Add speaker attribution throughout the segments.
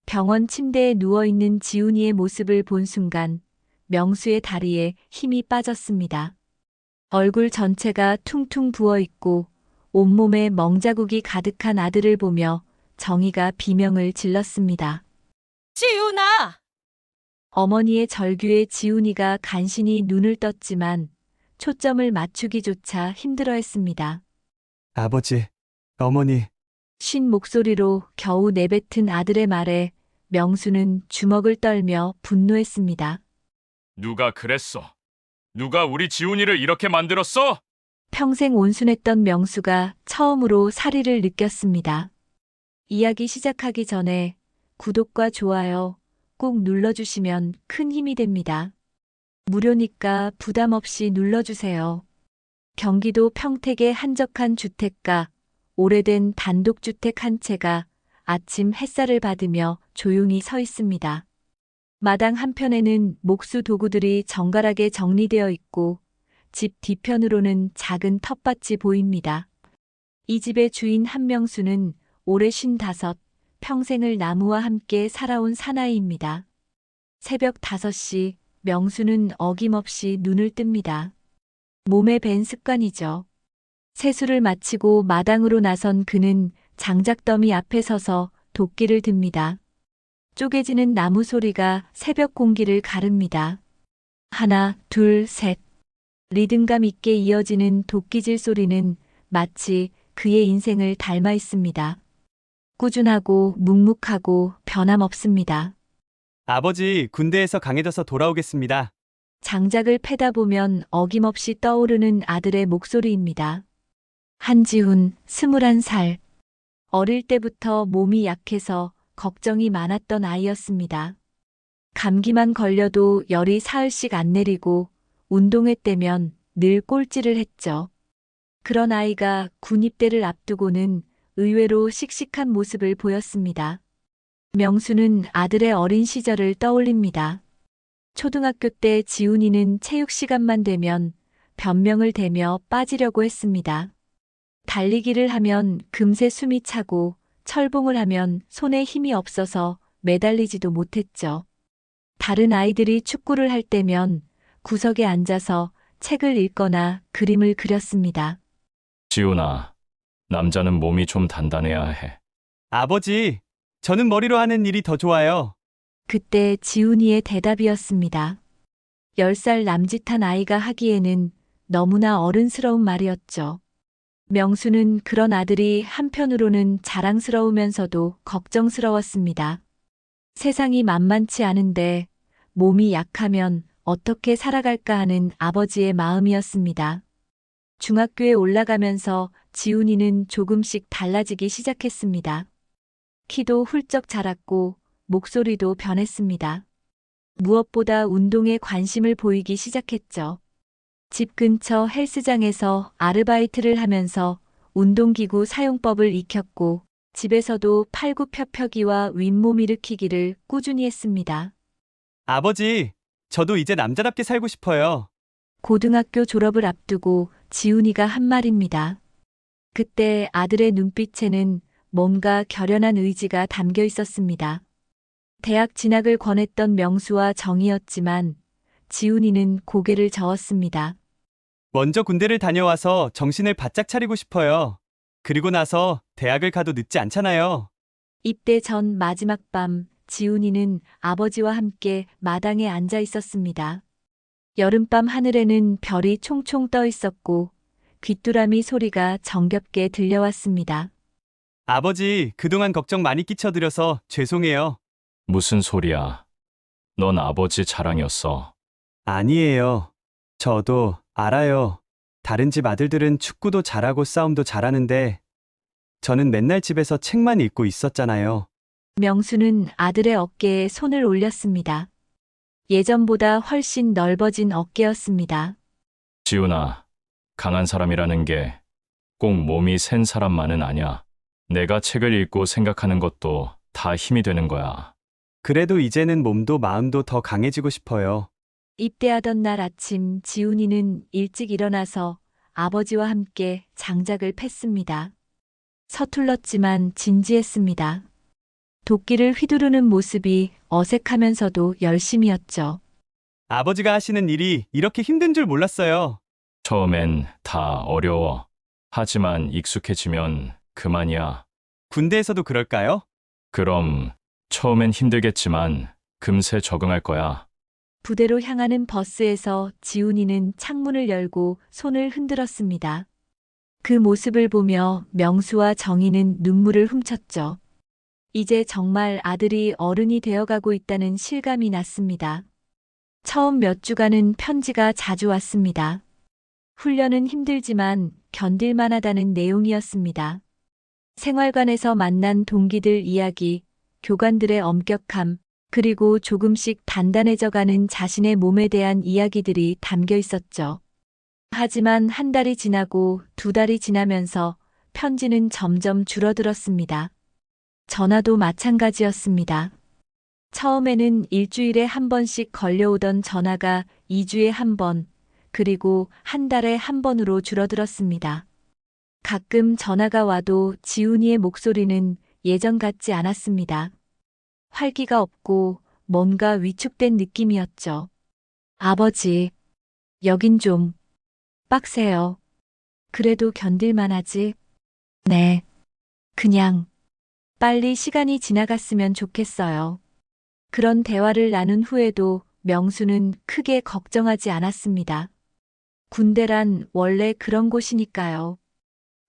Speaker 1: 병원 침대에 누워있는 지훈이의 모습을 본 순간 명수의 다리에 힘이 빠졌습니다. 얼굴 전체가 퉁퉁 부어있고 온몸에 멍자국이 가득한 아들을 보며 정희가 비명을 질렀습니다.
Speaker 2: 지훈아!
Speaker 1: 어머니의 절규에 지훈이가 간신히 눈을 떴지만 초점을 맞추기조차 힘들어했습니다.
Speaker 3: 아버지, 어머니,
Speaker 1: 쉰 목소리로 겨우 내뱉은 아들의 말에 명수는 주먹을 떨며 분노했습니다.
Speaker 4: 누가 그랬어? 누가 우리 지훈이를 이렇게 만들었어?
Speaker 1: 평생 온순했던 명수가 처음으로 사리를 느꼈습니다. 이야기 시작하기 전에 구독과 좋아요 꼭 눌러주시면 큰 힘이 됩니다. 무료니까 부담 없이 눌러주세요. 경기도 평택의 한적한 주택가, 오래된 단독주택 한 채가 아침 햇살을 받으며 조용히 서 있습니다. 마당 한편에는 목수 도구들이 정갈하게 정리되어 있고 집 뒤편으로는 작은 텃밭이 보입니다. 이 집의 주인 한명수는 올해 55, 평생을 나무와 함께 살아온 사나이입니다. 새벽 5시 명수는 어김없이 눈을 뜹니다. 몸에 밴 습관이죠. 세수를 마치고 마당으로 나선 그는 장작더미 앞에 서서 도끼를 듭니다. 쪼개지는 나무 소리가 새벽 공기를 가릅니다. 하나, 둘, 셋. 리듬감 있게 이어지는 도끼질 소리는 마치 그의 인생을 닮아 있습니다. 꾸준하고 묵묵하고 변함없습니다.
Speaker 3: 아버지 군대에서 강해져서 돌아오겠습니다.
Speaker 1: 장작을 패다 보면 어김없이 떠오르는 아들의 목소리입니다. 한지훈, 21살. 어릴 때부터 몸이 약해서 걱정이 많았던 아이였습니다. 감기만 걸려도 열이 사흘씩 안 내리고 운동회 때면 늘 꼴찌를 했죠. 그런 아이가 군입대를 앞두고는 의외로 씩씩한 모습을 보였습니다. 명수는 아들의 어린 시절을 떠올립니다. 초등학교 때 지훈이는 체육 시간만 되면 변명을 대며 빠지려고 했습니다. 달리기를 하면 금세 숨이 차고 철봉을 하면 손에 힘이 없어서 매달리지도 못했죠. 다른 아이들이 축구를 할 때면 구석에 앉아서 책을 읽거나 그림을 그렸습니다.
Speaker 4: 지훈아, 남자는 몸이 좀 단단해야 해.
Speaker 3: 아버지, 저는 머리로 하는 일이 더 좋아요.
Speaker 1: 그때 지훈이의 대답이었습니다. 10살 남짓한 아이가 하기에는 너무나 어른스러운 말이었죠. 명수는 그런 아들이 한편으로는 자랑스러우면서도 걱정스러웠습니다. 세상이 만만치 않은데 몸이 약하면 어떻게 살아갈까 하는 아버지의 마음이었습니다. 중학교에 올라가면서 지훈이는 조금씩 달라지기 시작했습니다. 키도 훌쩍 자랐고 목소리도 변했습니다. 무엇보다 운동에 관심을 보이기 시작했죠. 집 근처 헬스장에서 아르바이트를 하면서 운동기구 사용법을 익혔고 집에서도 팔굽혀펴기와 윗몸 일으키기를 꾸준히 했습니다.
Speaker 3: 아버지, 저도 이제 남자답게 살고 싶어요.
Speaker 1: 고등학교 졸업을 앞두고 지훈이가 한 말입니다. 그때 아들의 눈빛에는 뭔가 결연한 의지가 담겨 있었습니다. 대학 진학을 권했던 명수와 정이었지만 지훈이는 고개를 저었습니다.
Speaker 3: 먼저 군대를 다녀와서 정신을 바짝 차리고 싶어요. 그리고 나서 대학을 가도 늦지 않잖아요.
Speaker 1: 입대 전 마지막 밤 지훈이는 아버지와 함께 마당에 앉아 있었습니다. 여름밤 하늘에는 별이 총총 떠 있었고 귀뚜라미 소리가 정겹게 들려왔습니다.
Speaker 3: 아버지, 그동안 걱정 많이 끼쳐드려서 죄송해요.
Speaker 4: 무슨 소리야? 넌 아버지 자랑이었어.
Speaker 3: 아니에요. 저도 알아요. 다른 집 아들들은 축구도 잘하고 싸움도 잘하는데 저는 맨날 집에서 책만 읽고 있었잖아요.
Speaker 1: 명수는 아들의 어깨에 손을 올렸습니다. 예전보다 훨씬 넓어진 어깨였습니다.
Speaker 4: 지훈아, 강한 사람이라는 게 꼭 몸이 센 사람만은 아냐. 내가 책을 읽고 생각하는 것도 다 힘이 되는 거야.
Speaker 3: 그래도 이제는 몸도 마음도 더 강해지고 싶어요.
Speaker 1: 입대하던 날 아침 지훈이는 일찍 일어나서 아버지와 함께 장작을 팼습니다. 서툴렀지만 진지했습니다. 도끼를 휘두르는 모습이 어색하면서도 열심이었죠.
Speaker 3: 아버지가 하시는 일이 이렇게 힘든 줄 몰랐어요.
Speaker 4: 처음엔 다 어려워. 하지만 익숙해지면 그만이야.
Speaker 3: 군대에서도 그럴까요?
Speaker 4: 그럼 처음엔 힘들겠지만 금세 적응할 거야.
Speaker 1: 부대로 향하는 버스에서 지훈이는 창문을 열고 손을 흔들었습니다. 그 모습을 보며 명수와 정희는 눈물을 훔쳤죠. 이제 정말 아들이 어른이 되어가고 있다는 실감이 났습니다. 처음 몇 주간은 편지가 자주 왔습니다. 훈련은 힘들지만 견딜만하다는 내용이었습니다. 생활관에서 만난 동기들 이야기, 교관들의 엄격함, 그리고 조금씩 단단해져가는 자신의 몸에 대한 이야기들이 담겨 있었죠. 하지만 한 달이 지나고 두 달이 지나면서 편지는 점점 줄어들었습니다. 전화도 마찬가지였습니다. 처음에는 일주일에 한 번씩 걸려오던 전화가 2주에 한 번, 그리고 한 달에 한 번으로 줄어들었습니다. 가끔 전화가 와도 지훈이의 목소리는 예전 같지 않았습니다. 활기가 없고 뭔가 위축된 느낌이었죠. 아버지, 여긴 좀 빡세요. 그래도 견딜만 하지? 네. 그냥 빨리 시간이 지나갔으면 좋겠어요. 그런 대화를 나눈 후에도 명수는 크게 걱정하지 않았습니다. 군대란 원래 그런 곳이니까요.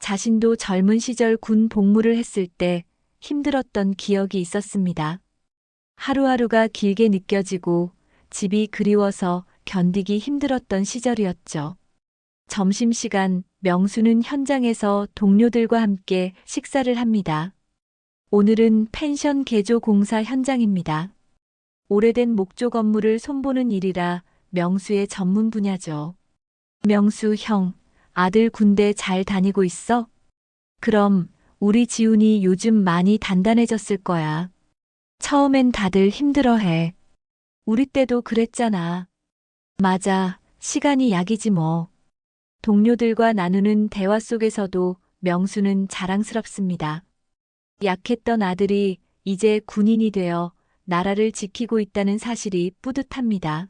Speaker 1: 자신도 젊은 시절 군 복무를 했을 때 힘들었던 기억이 있었습니다. 하루하루가 길게 느껴지고 집이 그리워서 견디기 힘들었던 시절이었죠. 점심시간 명수는 현장에서 동료들과 함께 식사를 합니다. 오늘은 펜션 개조 공사 현장입니다. 오래된 목조 건물을 손보는 일이라 명수의 전문 분야죠. 명수 형, 아들 군대 잘 다니고 있어? 그럼 우리 지훈이 요즘 많이 단단해졌을 거야. 처음엔 다들 힘들어해. 우리 때도 그랬잖아. 맞아, 시간이 약이지 뭐. 동료들과 나누는 대화 속에서도 명수는 자랑스럽습니다. 약했던 아들이 이제 군인이 되어 나라를 지키고 있다는 사실이 뿌듯합니다.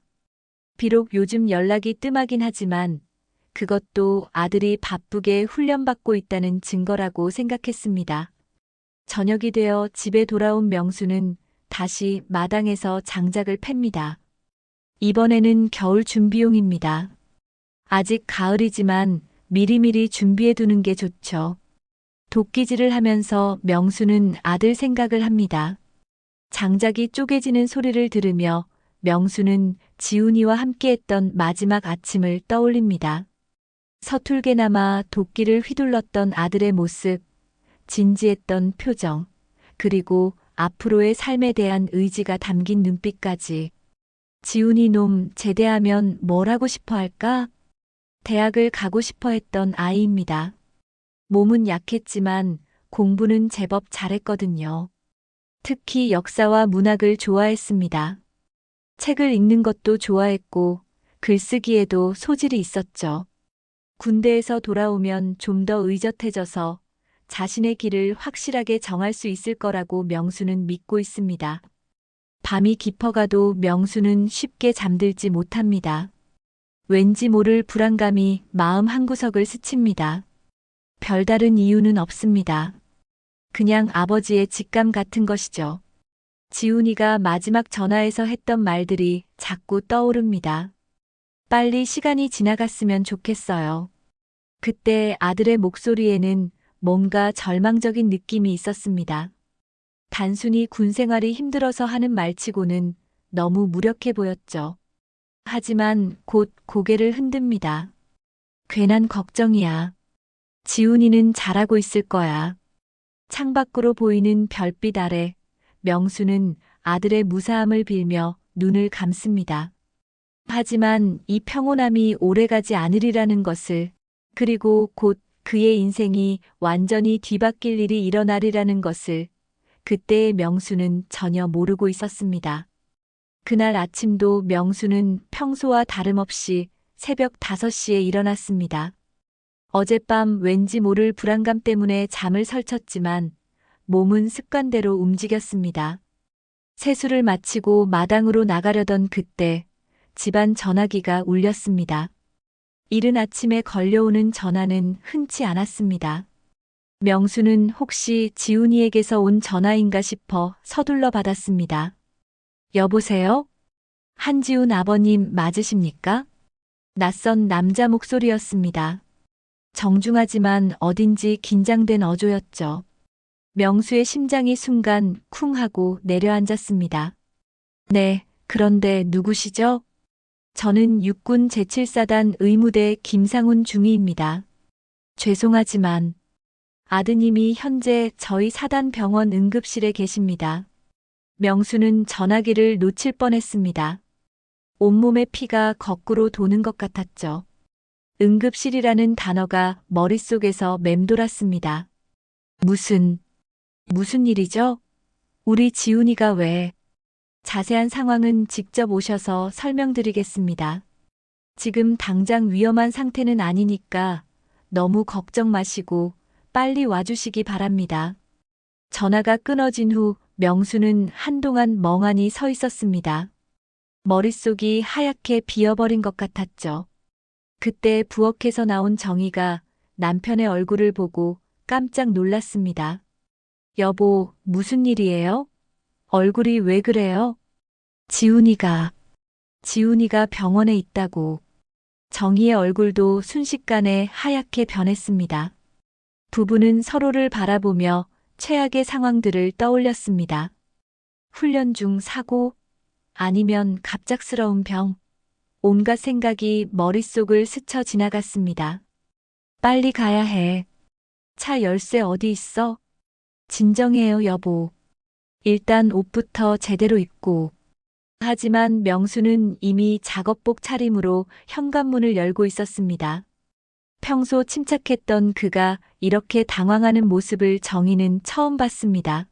Speaker 1: 비록 요즘 연락이 뜸하긴 하지만 그것도 아들이 바쁘게 훈련받고 있다는 증거라고 생각했습니다. 저녁이 되어 집에 돌아온 명수는 다시 마당에서 장작을 팹니다. 이번에는 겨울 준비용입니다. 아직 가을이지만 미리미리 준비해두는 게 좋죠. 도끼질을 하면서 명수는 아들 생각을 합니다. 장작이 쪼개지는 소리를 들으며 명수는 지훈이와 함께했던 마지막 아침을 떠올립니다. 서툴게나마 도끼를 휘둘렀던 아들의 모습, 진지했던 표정, 그리고 앞으로의 삶에 대한 의지가 담긴 눈빛까지. 지훈이 놈 제대하면 뭘 하고 싶어 할까? 대학을 가고 싶어 했던 아이입니다. 몸은 약했지만 공부는 제법 잘했거든요. 특히 역사와 문학을 좋아했습니다. 책을 읽는 것도 좋아했고 글쓰기에도 소질이 있었죠. 군대에서 돌아오면 좀 더 의젓해져서 자신의 길을 확실하게 정할 수 있을 거라고 명수는 믿고 있습니다. 밤이 깊어가도 명수는 쉽게 잠들지 못합니다. 왠지 모를 불안감이 마음 한구석을 스칩니다. 별다른 이유는 없습니다. 그냥 아버지의 직감 같은 것이죠. 지훈이가 마지막 전화에서 했던 말들이 자꾸 떠오릅니다. 빨리 시간이 지나갔으면 좋겠어요. 그때 아들의 목소리에는 뭔가 절망적인 느낌이 있었습니다. 단순히 군 생활이 힘들어서 하는 말치고는 너무 무력해 보였죠. 하지만 곧 고개를 흔듭니다. 괜한 걱정이야. 지훈이는 잘하고 있을 거야. 창밖으로 보이는 별빛 아래 명수는 아들의 무사함을 빌며 눈을 감습니다. 하지만 이 평온함이 오래가지 않으리라는 것을, 그리고 곧 그의 인생이 완전히 뒤바뀔 일이 일어나리라는 것을 그때의 명수는 전혀 모르고 있었습니다. 그날 아침도 명수는 평소와 다름없이 새벽 5시에 일어났습니다. 어젯밤 왠지 모를 불안감 때문에 잠을 설쳤지만 몸은 습관대로 움직였습니다. 세수를 마치고 마당으로 나가려던 그때 집안 전화기가 울렸습니다. 이른 아침에 걸려오는 전화는 흔치 않았습니다. 명수는 혹시 지훈이에게서 온 전화인가 싶어 서둘러 받았습니다. 여보세요? 한지훈 아버님 맞으십니까? 낯선 남자 목소리였습니다. 정중하지만 어딘지 긴장된 어조였죠. 명수의 심장이 순간 쿵 하고 내려앉았습니다. 네, 그런데 누구시죠? 저는 육군 제7사단 의무대 김상훈 중위입니다. 죄송하지만 아드님이 현재 저희 사단 병원 응급실에 계십니다. 명수는 전화기를 놓칠 뻔했습니다. 온몸의 피가 거꾸로 도는 것 같았죠. 응급실이라는 단어가 머릿속에서 맴돌았습니다. 무슨 일이죠? 우리 지훈이가 왜? 자세한 상황은 직접 오셔서 설명드리겠습니다. 지금 당장 위험한 상태는 아니니까 너무 걱정 마시고 빨리 와주시기 바랍니다. 전화가 끊어진 후 명수는 한동안 멍하니 서 있었습니다. 머릿속이 하얗게 비어버린 것 같았죠. 그때 부엌에서 나온 정희가 남편의 얼굴을 보고 깜짝 놀랐습니다. 여보, 무슨 일이에요? 얼굴이 왜 그래요? 지훈이가 병원에 있다고. 정희의 얼굴도 순식간에 하얗게 변했습니다. 부부는 서로를 바라보며 최악의 상황들을 떠올렸습니다. 훈련 중 사고, 아니면 갑작스러운 병. 온갖 생각이 머릿속을 스쳐 지나갔습니다. 빨리 가야 해. 차 열쇠 어디 있어? 진정해요, 여보. 일단 옷부터 제대로 입고. 하지만 명수는 이미 작업복 차림으로 현관문을 열고 있었습니다. 평소 침착했던 그가 이렇게 당황하는 모습을 정희는 처음 봤습니다.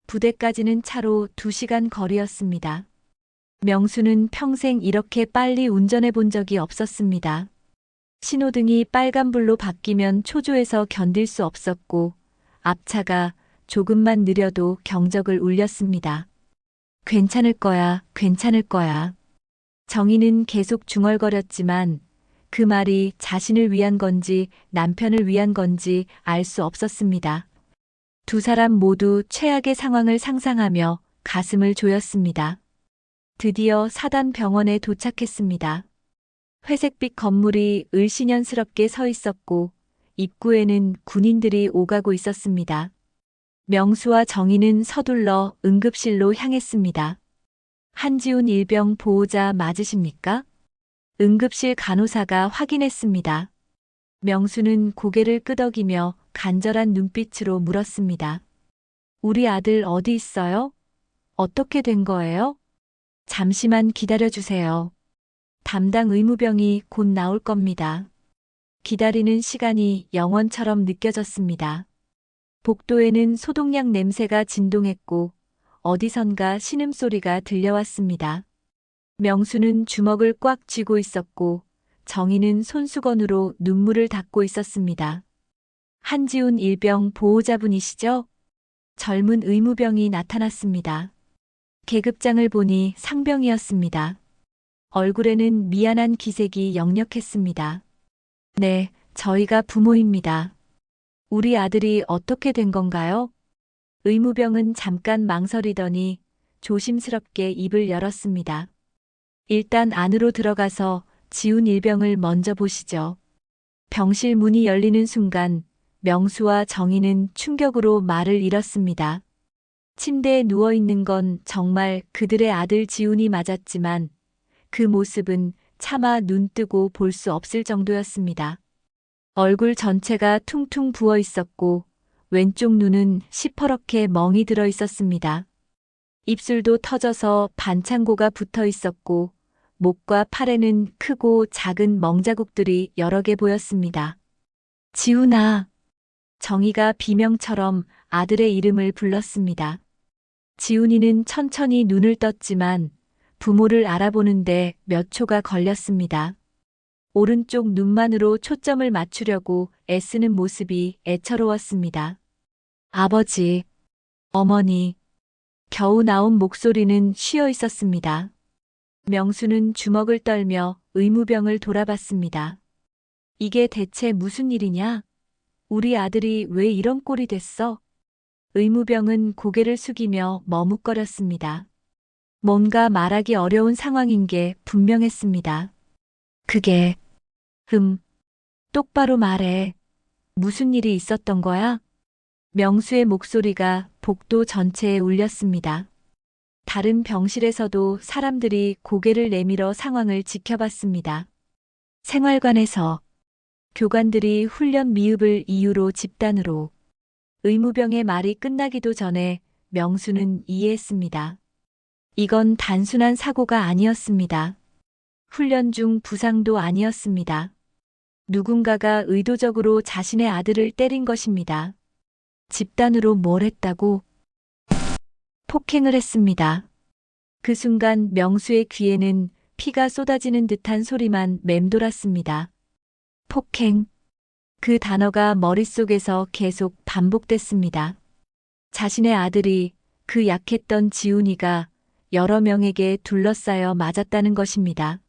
Speaker 1: 부대까지는 차로 2시간 거리였습니다. 명수는 평생 이렇게 빨리 운전해 본 적이 없었습니다. 신호등이 빨간불로 바뀌면 초조해서 견딜 수 없었고 앞차가 조금만 느려도 경적을 울렸습니다. 괜찮을 거야, 괜찮을 거야. 정희는 계속 중얼거렸지만 그 말이 자신을 위한 건지 남편을 위한 건지 알 수 없었습니다. 두 사람 모두 최악의 상황을 상상하며 가슴을 조였습니다. 드디어 사단 병원에 도착했습니다. 회색빛 건물이 을씨년스럽게 서 있었고 입구에는 군인들이 오가고 있었습니다. 명수와 정희는 서둘러 응급실로 향했습니다. 한지훈 일병 보호자 맞으십니까? 응급실 간호사가 확인했습니다. 명수는 고개를 끄덕이며 간절한 눈빛으로 물었습니다. 우리 아들 어디 있어요? 어떻게 된 거예요? 잠시만 기다려주세요. 담당 의무병이 곧 나올 겁니다. 기다리는 시간이 영원처럼 느껴졌습니다. 복도에는 소독약 냄새가 진동했고 어디선가 신음소리가 들려왔습니다. 명수는 주먹을 꽉 쥐고 있었고 정희는 손수건으로 눈물을 닦고 있었습니다. 한지훈 일병 보호자분이시죠? 젊은 의무병이 나타났습니다. 계급장을 보니 상병이었습니다. 얼굴에는 미안한 기색이 역력했습니다. 네, 저희가 부모입니다. 우리 아들이 어떻게 된 건가요? 의무병은 잠깐 망설이더니 조심스럽게 입을 열었습니다. 일단 안으로 들어가서 지훈 일병을 먼저 보시죠. 병실 문이 열리는 순간 명수와 정희는 충격으로 말을 잃었습니다. 침대에 누워있는 건 정말 그들의 아들 지훈이 맞았지만 그 모습은 차마 눈 뜨고 볼 수 없을 정도였습니다. 얼굴 전체가 퉁퉁 부어 있었고 왼쪽 눈은 시퍼렇게 멍이 들어 있었습니다. 입술도 터져서 반창고가 붙어 있었고 목과 팔에는 크고 작은 멍자국들이 여러 개 보였습니다. 지훈아. 정희가 비명처럼 아들의 이름을 불렀습니다. 지훈이는 천천히 눈을 떴지만 부모를 알아보는데 몇 초가 걸렸습니다. 오른쪽 눈만으로 초점을 맞추려고 애쓰는 모습이 애처로웠습니다. 아버지, 어머니, 겨우 나온 목소리는 쉬어 있었습니다. 명수는 주먹을 떨며 의무병을 돌아봤습니다. 이게 대체 무슨 일이냐? 우리 아들이 왜 이런 꼴이 됐어? 의무병은 고개를 숙이며 머뭇거렸습니다. 뭔가 말하기 어려운 상황인 게 분명했습니다. 그게, 똑바로 말해. 무슨 일이 있었던 거야? 명수의 목소리가 복도 전체에 울렸습니다. 다른 병실에서도 사람들이 고개를 내밀어 상황을 지켜봤습니다. 생활관에서 교관들이 훈련 미흡을 이유로 집단으로 의무병의 말이 끝나기도 전에 명수는 이해했습니다. 이건 단순한 사고가 아니었습니다. 훈련 중 부상도 아니었습니다. 누군가가 의도적으로 자신의 아들을 때린 것입니다. 집단으로 뭘 했다고? 폭행을 했습니다. 그 순간 명수의 귀에는 피가 쏟아지는 듯한 소리만 맴돌았습니다. 폭행. 그 단어가 머릿속에서 계속 반복됐습니다. 자신의 아들이 그 약했던 지훈이가 여러 명에게 둘러싸여 맞았다는 것입니다.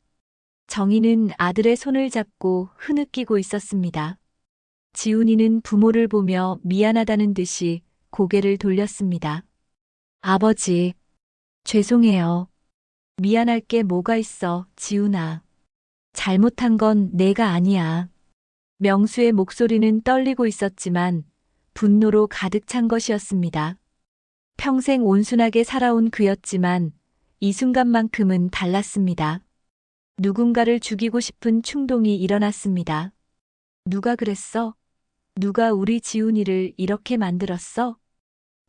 Speaker 1: 정희는 아들의 손을 잡고 흐느끼고 있었습니다. 지훈이는 부모를 보며 미안하다는 듯이 고개를 돌렸습니다. 아버지, 죄송해요. 미안할 게 뭐가 있어, 지훈아. 잘못한 건 내가 아니야. 명수의 목소리는 떨리고 있었지만 분노로 가득 찬 것이었습니다. 평생 온순하게 살아온 그였지만 이 순간만큼은 달랐습니다. 누군가를 죽이고 싶은 충동이 일어났습니다. 누가 그랬어? 누가 우리 지훈이를 이렇게 만들었어?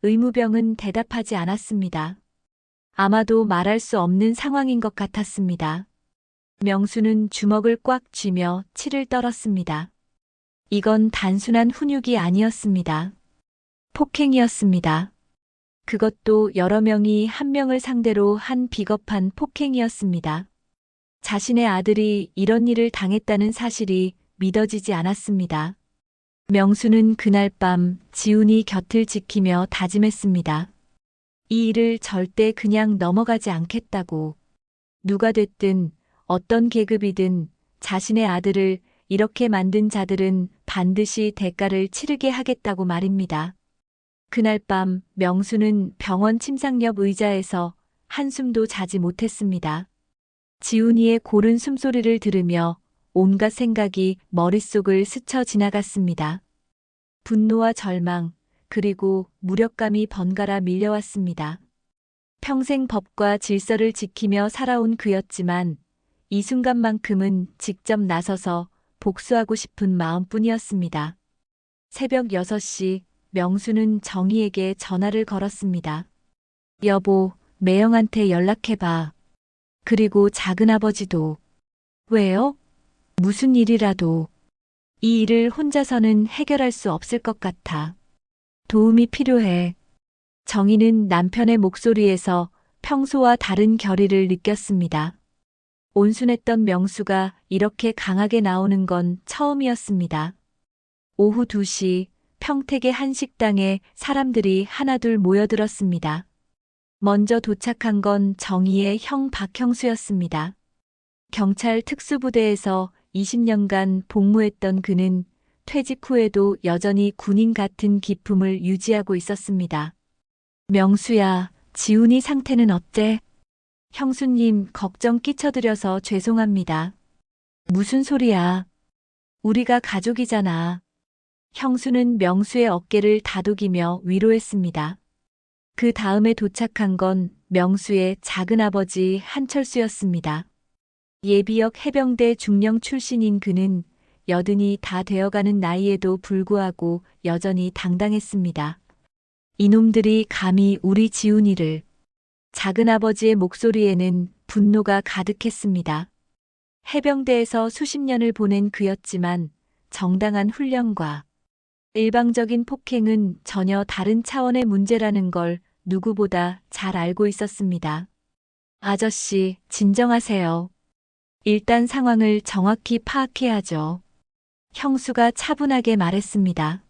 Speaker 1: 의무병은 대답하지 않았습니다. 아마도 말할 수 없는 상황인 것 같았습니다. 명수는 주먹을 꽉 쥐며 치를 떨었습니다. 이건 단순한 훈육이 아니었습니다. 폭행이었습니다. 그것도 여러 명이 한 명을 상대로 한 비겁한 폭행이었습니다. 자신의 아들이 이런 일을 당했다는 사실이 믿어지지 않았습니다. 명수는 그날 밤 지훈이 곁을 지키며 다짐했습니다. 이 일을 절대 그냥 넘어가지 않겠다고. 누가 됐든 어떤 계급이든 자신의 아들을 이렇게 만든 자들은 반드시 대가를 치르게 하겠다고 말입니다. 그날 밤 명수는 병원 침상 옆 의자에서 한숨도 자지 못했습니다. 지훈이의 고른 숨소리를 들으며 온갖 생각이 머릿속을 스쳐 지나갔습니다. 분노와 절망, 그리고 무력감이 번갈아 밀려왔습니다. 평생 법과 질서를 지키며 살아온 그였지만 이 순간만큼은 직접 나서서 복수하고 싶은 마음뿐이었습니다. 새벽 6시 명수는 정희에게 전화를 걸었습니다. 여보, 매영한테 연락해봐. 그리고 작은아버지도. 왜요? 무슨 일이라도. 이 일을 혼자서는 해결할 수 없을 것 같아. 도움이 필요해. 정희는 남편의 목소리에서 평소와 다른 결의를 느꼈습니다. 온순했던 명수가 이렇게 강하게 나오는 건 처음이었습니다. 오후 2시 평택의 한 식당에 사람들이 하나둘 모여들었습니다. 먼저 도착한 건 정희의 형 박형수였습니다. 경찰 특수부대에서 20년간 복무했던 그는 퇴직 후에도 여전히 군인 같은 기품을 유지하고 있었습니다. 명수야, 지훈이 상태는 어때? 형수님, 걱정 끼쳐드려서 죄송합니다. 무슨 소리야? 우리가 가족이잖아. 형수는 명수의 어깨를 다독이며 위로했습니다. 그 다음에 도착한 건 명수의 작은아버지 한철수였습니다. 예비역 해병대 중령 출신인 그는 여든이 다 되어가는 나이에도 불구하고 여전히 당당했습니다. 이놈들이 감히 우리 지훈이를. 작은아버지의 목소리에는 분노가 가득했습니다. 해병대에서 수십 년을 보낸 그였지만 정당한 훈련과 일방적인 폭행은 전혀 다른 차원의 문제라는 걸 누구보다 잘 알고 있었습니다. 아저씨, 진정하세요. 일단 상황을 정확히 파악해야죠. 형수가 차분하게 말했습니다.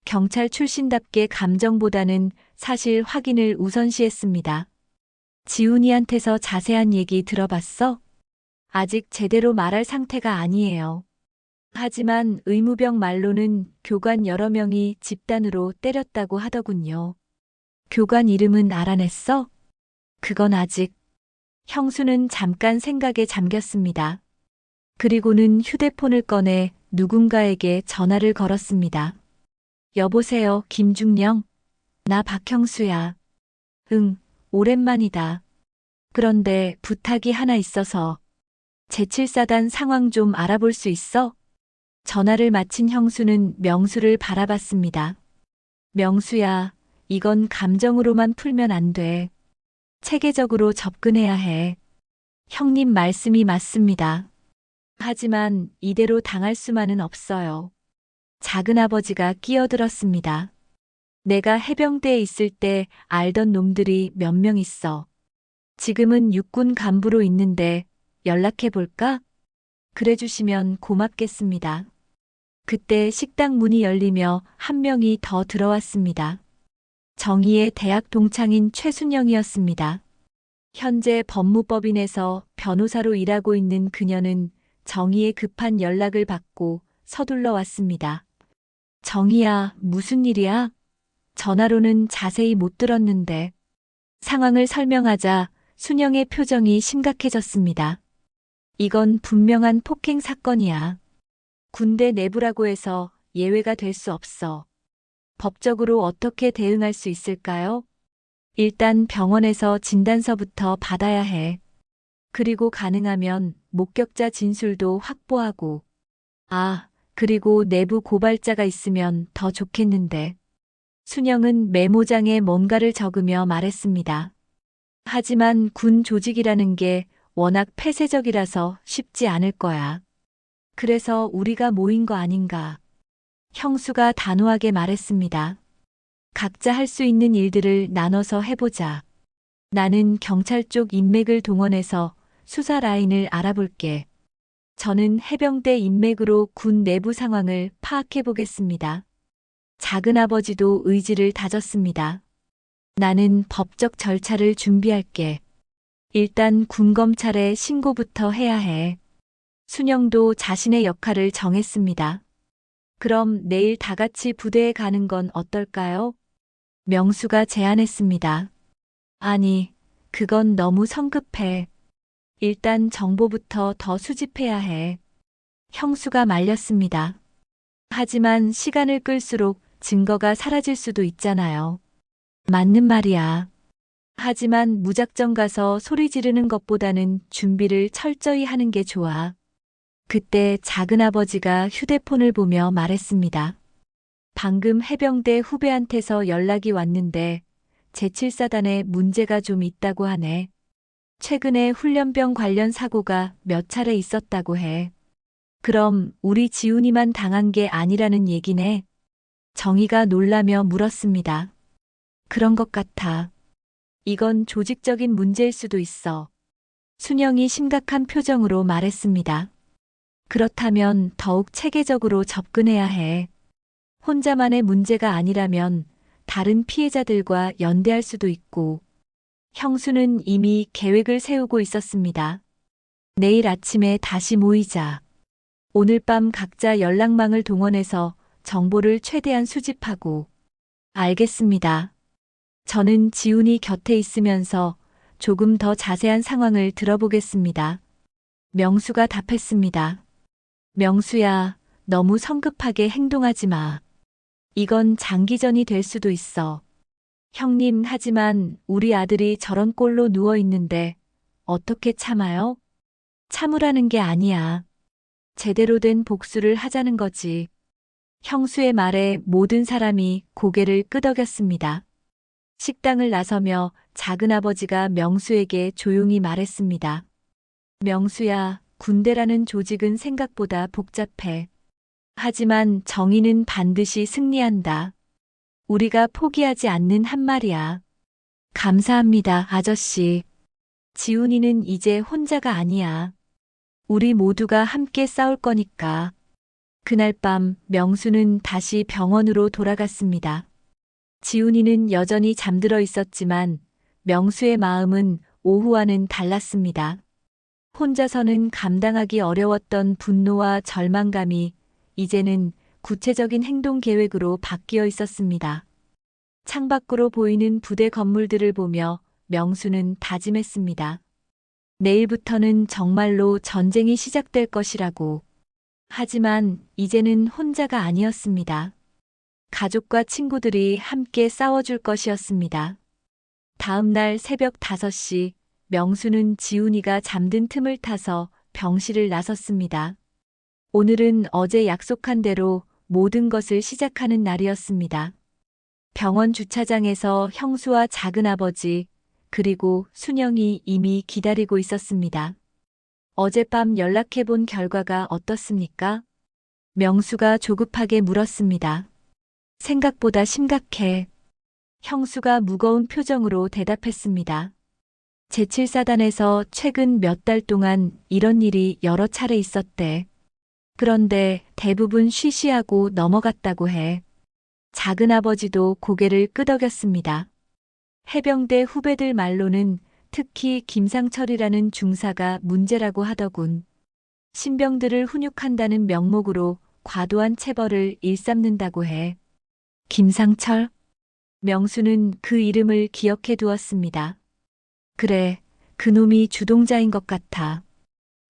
Speaker 1: 경찰 출신답게 감정보다는 사실 확인을 우선시했습니다. 지훈이한테서 자세한 얘기 들어봤어? 아직 제대로 말할 상태가 아니에요. 하지만 의무병 말로는 교관 여러 명이 집단으로 때렸다고 하더군요. 교관 이름은 알아냈어? 그건 아직. 형수는 잠깐 생각에 잠겼습니다. 그리고는 휴대폰을 꺼내 누군가에게 전화를 걸었습니다. 여보세요, 김중령? 나 박형수야. 응, 오랜만이다. 그런데 부탁이 하나 있어서. 제7사단 상황 좀 알아볼 수 있어? 전화를 마친 형수는 명수를 바라봤습니다. 명수야, 이건 감정으로만 풀면 안 돼. 체계적으로 접근해야 해. 형님 말씀이 맞습니다. 하지만 이대로 당할 수만은 없어요. 작은아버지가 끼어들었습니다. 내가 해병대에 있을 때 알던 놈들이 몇 명 있어. 지금은 육군 간부로 있는데 연락해 볼까? 그래 주시면 고맙겠습니다. 그때 식당 문이 열리며 한 명이 더 들어왔습니다. 정희의 대학 동창인 최순영이었습니다. 현재 법무법인에서 변호사로 일하고 있는 그녀는 정희의 급한 연락을 받고 서둘러 왔습니다. 정희야, 무슨 일이야? 전화로는 자세히 못 들었는데. 상황을 설명하자 순영의 표정이 심각해졌습니다. 이건 분명한 폭행 사건이야. 군대 내부라고 해서 예외가 될 수 없어. 법적으로 어떻게 대응할 수 있을까요? 일단 병원에서 진단서부터 받아야 해. 그리고 가능하면 목격자 진술도 확보하고. 아, 그리고 내부 고발자가 있으면 더 좋겠는데. 순영은 메모장에 뭔가를 적으며 말했습니다. 하지만 군 조직이라는 게 워낙 폐쇄적이라서 쉽지 않을 거야. 그래서 우리가 모인 거 아닌가. 형수가 단호하게 말했습니다. 각자 할 수 있는 일들을 나눠서 해보자. 나는 경찰 쪽 인맥을 동원해서 수사 라인을 알아볼게. 저는 해병대 인맥으로 군 내부 상황을 파악해 보겠습니다. 작은아버지도 의지를 다졌습니다. 나는 법적 절차를 준비할게. 일단 군검찰에 신고부터 해야 해. 순영도 자신의 역할을 정했습니다. 그럼 내일 다 같이 부대에 가는 건 어떨까요? 명수가 제안했습니다. 아니, 그건 너무 성급해. 일단 정보부터 더 수집해야 해. 형수가 말렸습니다. 하지만 시간을 끌수록 증거가 사라질 수도 있잖아요. 맞는 말이야. 하지만 무작정 가서 소리 지르는 것보다는 준비를 철저히 하는 게 좋아. 그때 작은아버지가 휴대폰을 보며 말했습니다. 방금 해병대 후배한테서 연락이 왔는데 제7사단에 문제가 좀 있다고 하네. 최근에 훈련병 관련 사고가 몇 차례 있었다고 해. 그럼 우리 지훈이만 당한 게 아니라는 얘기네. 정희가 놀라며 물었습니다. 그런 것 같아. 이건 조직적인 문제일 수도 있어. 순영이 심각한 표정으로 말했습니다. 그렇다면 더욱 체계적으로 접근해야 해. 혼자만의 문제가 아니라면 다른 피해자들과 연대할 수도 있고. 형수는 이미 계획을 세우고 있었습니다. 내일 아침에 다시 모이자. 오늘 밤 각자 연락망을 동원해서 정보를 최대한 수집하고. 알겠습니다. 저는 지훈이 곁에 있으면서 조금 더 자세한 상황을 들어보겠습니다. 명수가 답했습니다. 명수야, 너무 성급하게 행동하지 마. 이건 장기전이 될 수도 있어. 형님, 하지만 우리 아들이 저런 꼴로 누워 있는데 어떻게 참아요? 참으라는 게 아니야. 제대로 된 복수를 하자는 거지. 형수의 말에 모든 사람이 고개를 끄덕였습니다. 식당을 나서며 작은아버지가 명수에게 조용히 말했습니다. 명수야, 군대라는 조직은 생각보다 복잡해. 하지만 정의는 반드시 승리한다. 우리가 포기하지 않는 한 말이야. 감사합니다, 아저씨. 지훈이는 이제 혼자가 아니야. 우리 모두가 함께 싸울 거니까. 그날 밤 명수는 다시 병원으로 돌아갔습니다. 지훈이는 여전히 잠들어 있었지만 명수의 마음은 오후와는 달랐습니다. 혼자서는 감당하기 어려웠던 분노와 절망감이 이제는 구체적인 행동 계획으로 바뀌어 있었습니다. 창밖으로 보이는 부대 건물들을 보며 명수는 다짐했습니다. 내일부터는 정말로 전쟁이 시작될 것이라고. 하지만 이제는 혼자가 아니었습니다. 가족과 친구들이 함께 싸워줄 것이었습니다. 다음 날 새벽 5시, 명수는 지훈이가 잠든 틈을 타서 병실을 나섰습니다. 오늘은 어제 약속한 대로 모든 것을 시작하는 날이었습니다. 병원 주차장에서 형수와 작은아버지, 그리고 순영이 이미 기다리고 있었습니다. 어젯밤 연락해본 결과가 어떻습니까? 명수가 조급하게 물었습니다. 생각보다 심각해. 형수가 무거운 표정으로 대답했습니다. 제7사단에서 최근 몇 달 동안 이런 일이 여러 차례 있었대. 그런데 대부분 쉬쉬하고 넘어갔다고 해. 작은아버지도 고개를 끄덕였습니다. 해병대 후배들 말로는 특히 김상철이라는 중사가 문제라고 하더군. 신병들을 훈육한다는 명목으로 과도한 체벌을 일삼는다고 해. 김상철? 명수는 그 이름을 기억해 두었습니다. 그래, 그놈이 주동자인 것 같아.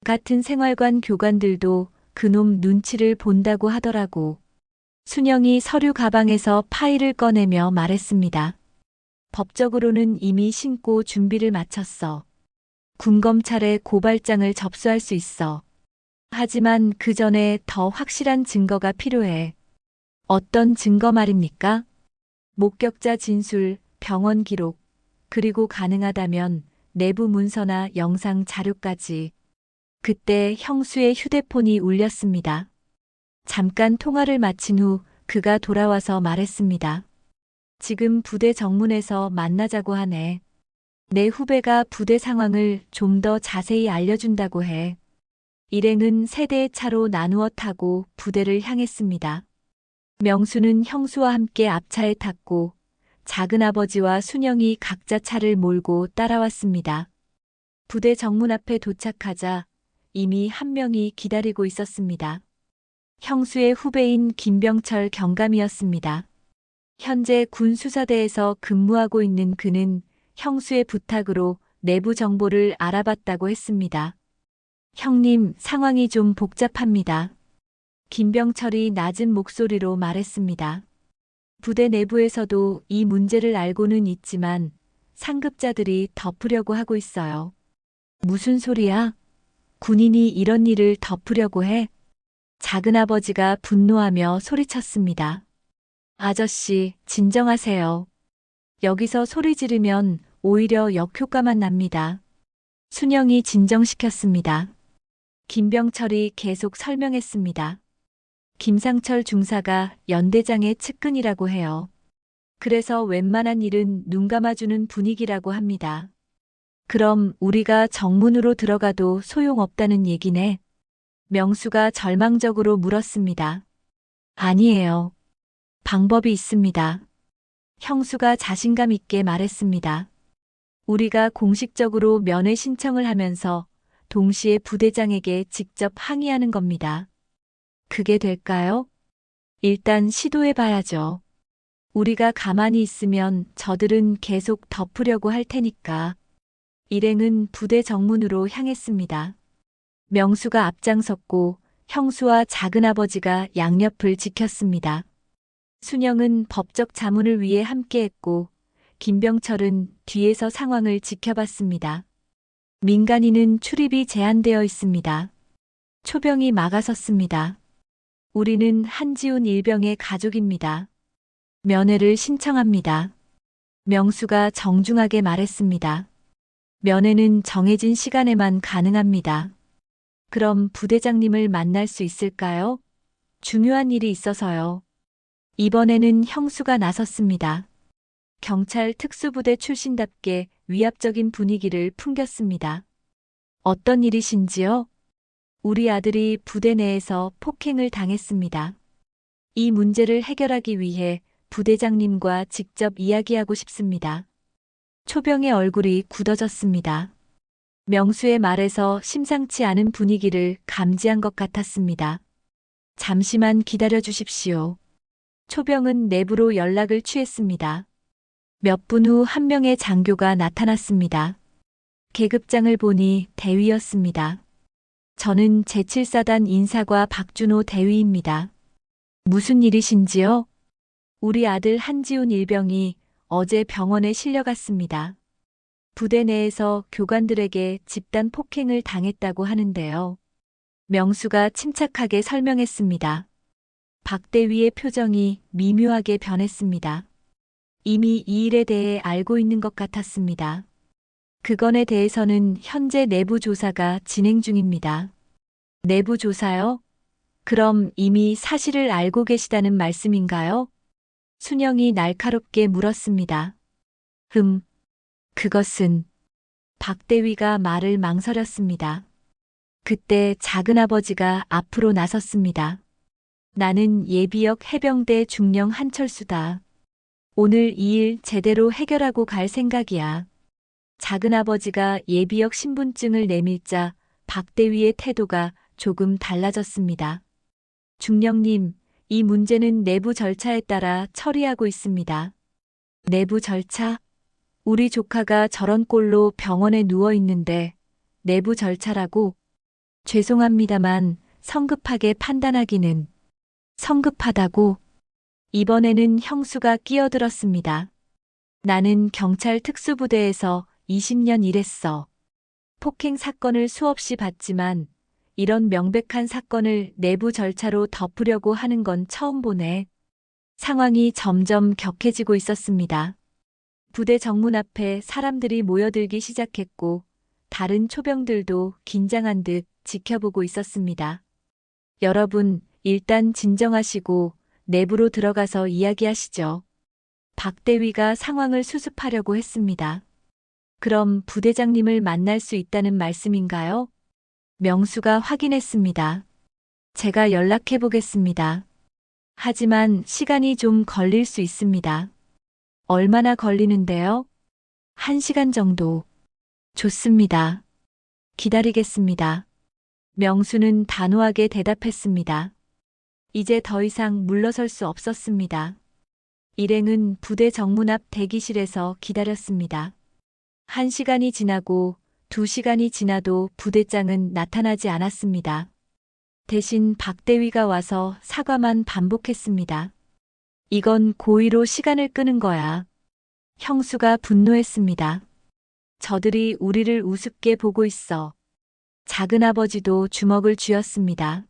Speaker 1: 같은 생활관 교관들도 그놈 눈치를 본다고 하더라고. 순영이 서류 가방에서 파일을 꺼내며 말했습니다. 법적으로는 이미 신고 준비를 마쳤어. 군검찰에 고발장을 접수할 수 있어. 하지만 그 전에 더 확실한 증거가 필요해. 어떤 증거 말입니까? 목격자 진술, 병원 기록, 그리고 가능하다면 내부 문서나 영상 자료까지. 그때 형수의 휴대폰이 울렸습니다. 잠깐 통화를 마친 후 그가 돌아와서 말했습니다. 지금 부대 정문에서 만나자고 하네. 내 후배가 부대 상황을 좀 더 자세히 알려준다고 해. 일행은 세 대의 차로 나누어 타고 부대를 향했습니다. 명수는 형수와 함께 앞차에 탔고 작은아버지와 순영이 각자 차를 몰고 따라왔습니다. 부대 정문 앞에 도착하자 이미 한 명이 기다리고 있었습니다. 형수의 후배인 김병철 경감이었습니다. 현재 군수사대에서 근무하고 있는 그는 형수의 부탁으로 내부 정보를 알아봤다고 했습니다. 형님, 상황이 좀 복잡합니다. 김병철이 낮은 목소리로 말했습니다. 부대 내부에서도 이 문제를 알고는 있지만 상급자들이 덮으려고 하고 있어요. 무슨 소리야? 군인이 이런 일을 덮으려고 해? 작은아버지가 분노하며 소리쳤습니다. 아저씨, 진정하세요. 여기서 소리 지르면 오히려 역효과만 납니다. 순영이 진정시켰습니다. 김병철이 계속 설명했습니다. 김상철 중사가 연대장의 측근이라고 해요. 그래서 웬만한 일은 눈 감아주는 분위기라고 합니다. 그럼 우리가 정문으로 들어가도 소용없다는 얘기네. 명수가 절망적으로 물었습니다. 아니에요. 방법이 있습니다. 형수가 자신감 있게 말했습니다. 우리가 공식적으로 면회 신청을 하면서 동시에 부대장에게 직접 항의하는 겁니다. 그게 될까요? 일단 시도해 봐야죠. 우리가 가만히 있으면 저들은 계속 덮으려고 할 테니까. 일행은 부대 정문으로 향했습니다. 명수가 앞장섰고 형수와 작은아버지가 양옆을 지켰습니다. 순영은 법적 자문을 위해 함께했고 김병철은 뒤에서 상황을 지켜봤습니다. 민간인은 출입이 제한되어 있습니다. 초병이 막아섰습니다. 우리는 한지훈 일병의 가족입니다. 면회를 신청합니다. 명수가 정중하게 말했습니다. 면회는 정해진 시간에만 가능합니다. 그럼 부대장님을 만날 수 있을까요? 중요한 일이 있어서요. 이번에는 형수가 나섰습니다. 경찰 특수부대 출신답게 위압적인 분위기를 풍겼습니다. 어떤 일이신지요? 우리 아들이 부대 내에서 폭행을 당했습니다. 이 문제를 해결하기 위해 부대장님과 직접 이야기하고 싶습니다. 초병의 얼굴이 굳어졌습니다. 명수의 말에서 심상치 않은 분위기를 감지한 것 같았습니다. 잠시만 기다려 주십시오. 초병은 내부로 연락을 취했습니다. 몇 분 후 한 명의 장교가 나타났습니다. 계급장을 보니 대위였습니다. 저는 제7사단 인사과 박준호 대위입니다. 무슨 일이신지요? 우리 아들 한지훈 일병이 어제 병원에 실려갔습니다. 부대 내에서 교관들에게 집단 폭행을 당했다고 하는데요. 명수가 침착하게 설명했습니다. 박 대위의 표정이 미묘하게 변했습니다. 이미 이 일에 대해 알고 있는 것 같았습니다. 그 건에 대해서는 현재 내부 조사가 진행 중입니다. 내부 조사요? 그럼 이미 사실을 알고 계시다는 말씀인가요? 순영이 날카롭게 물었습니다. 그것은 박 대위가 말을 망설였습니다. 그때 작은아버지가 앞으로 나섰습니다. 나는 예비역 해병대 중령 한철수다. 오늘 이 일 제대로 해결하고 갈 생각이야. 작은아버지가 예비역 신분증을 내밀자 박 대위의 태도가 조금 달라졌습니다. 중령님, 이 문제는 내부 절차에 따라 처리하고 있습니다. 내부 절차? 우리 조카가 저런 꼴로 병원에 누워 있는데 내부 절차라고? 죄송합니다만 성급하게 판단하기는. 성급하다고? 이번에는 형수가 끼어들었습니다. 나는 경찰 특수부대에서 20년 일했어. 폭행 사건을 수없이 봤지만 이런 명백한 사건을 내부 절차로 덮으려고 하는 건 처음 보네. 상황이 점점 격해지고 있었습니다. 부대 정문 앞에 사람들이 모여들기 시작했고 다른 초병들도 긴장한 듯 지켜보고 있었습니다. 여러분, 일단 진정하시고 내부로 들어가서 이야기하시죠. 박 대위가 상황을 수습하려고 했습니다. 그럼 부대장님을 만날 수 있다는 말씀인가요? 명수가 확인했습니다. 제가 연락해 보겠습니다. 하지만 시간이 좀 걸릴 수 있습니다. 얼마나 걸리는데요? 1시간 정도. 좋습니다. 기다리겠습니다. 명수는 단호하게 대답했습니다. 이제 더 이상 물러설 수 없었습니다. 일행은 부대 정문 앞 대기실에서 기다렸습니다. 1시간이 지나고 2시간이 지나도 부대장은 나타나지 않았습니다. 대신 박 대위가 와서 사과만 반복했습니다. 이건 고의로 시간을 끄는 거야. 형수가 분노했습니다. 저들이 우리를 우습게 보고 있어. 작은아버지도 주먹을 쥐었습니다.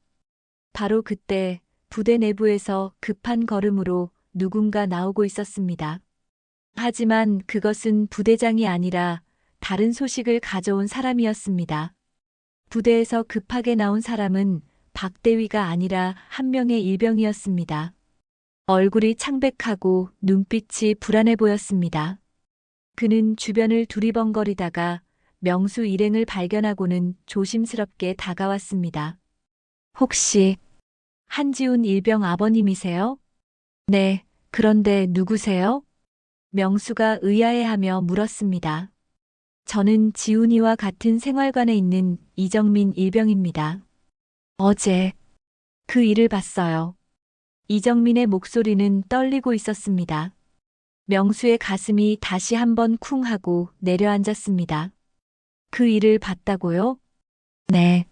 Speaker 1: 바로 그때 부대 내부에서 급한 걸음으로 누군가 나오고 있었습니다. 하지만 그것은 부대장이 아니라 다른 소식을 가져온 사람이었습니다. 부대에서 급하게 나온 사람은 박 대위가 아니라 한 명의 일병이었습니다. 얼굴이 창백하고 눈빛이 불안해 보였습니다. 그는 주변을 두리번거리다가 명수 일행을 발견하고는 조심스럽게 다가왔습니다. 혹시 한지훈 일병 아버님이세요? 네, 그런데 누구세요? 명수가 의아해하며 물었습니다. 저는 지훈이와 같은 생활관에 있는 이정민 일병입니다. 어제 그 일을 봤어요. 이정민의 목소리는 떨리고 있었습니다. 명수의 가슴이 다시 한번 쿵 하고 내려앉았습니다. 그 일을 봤다고요? 네.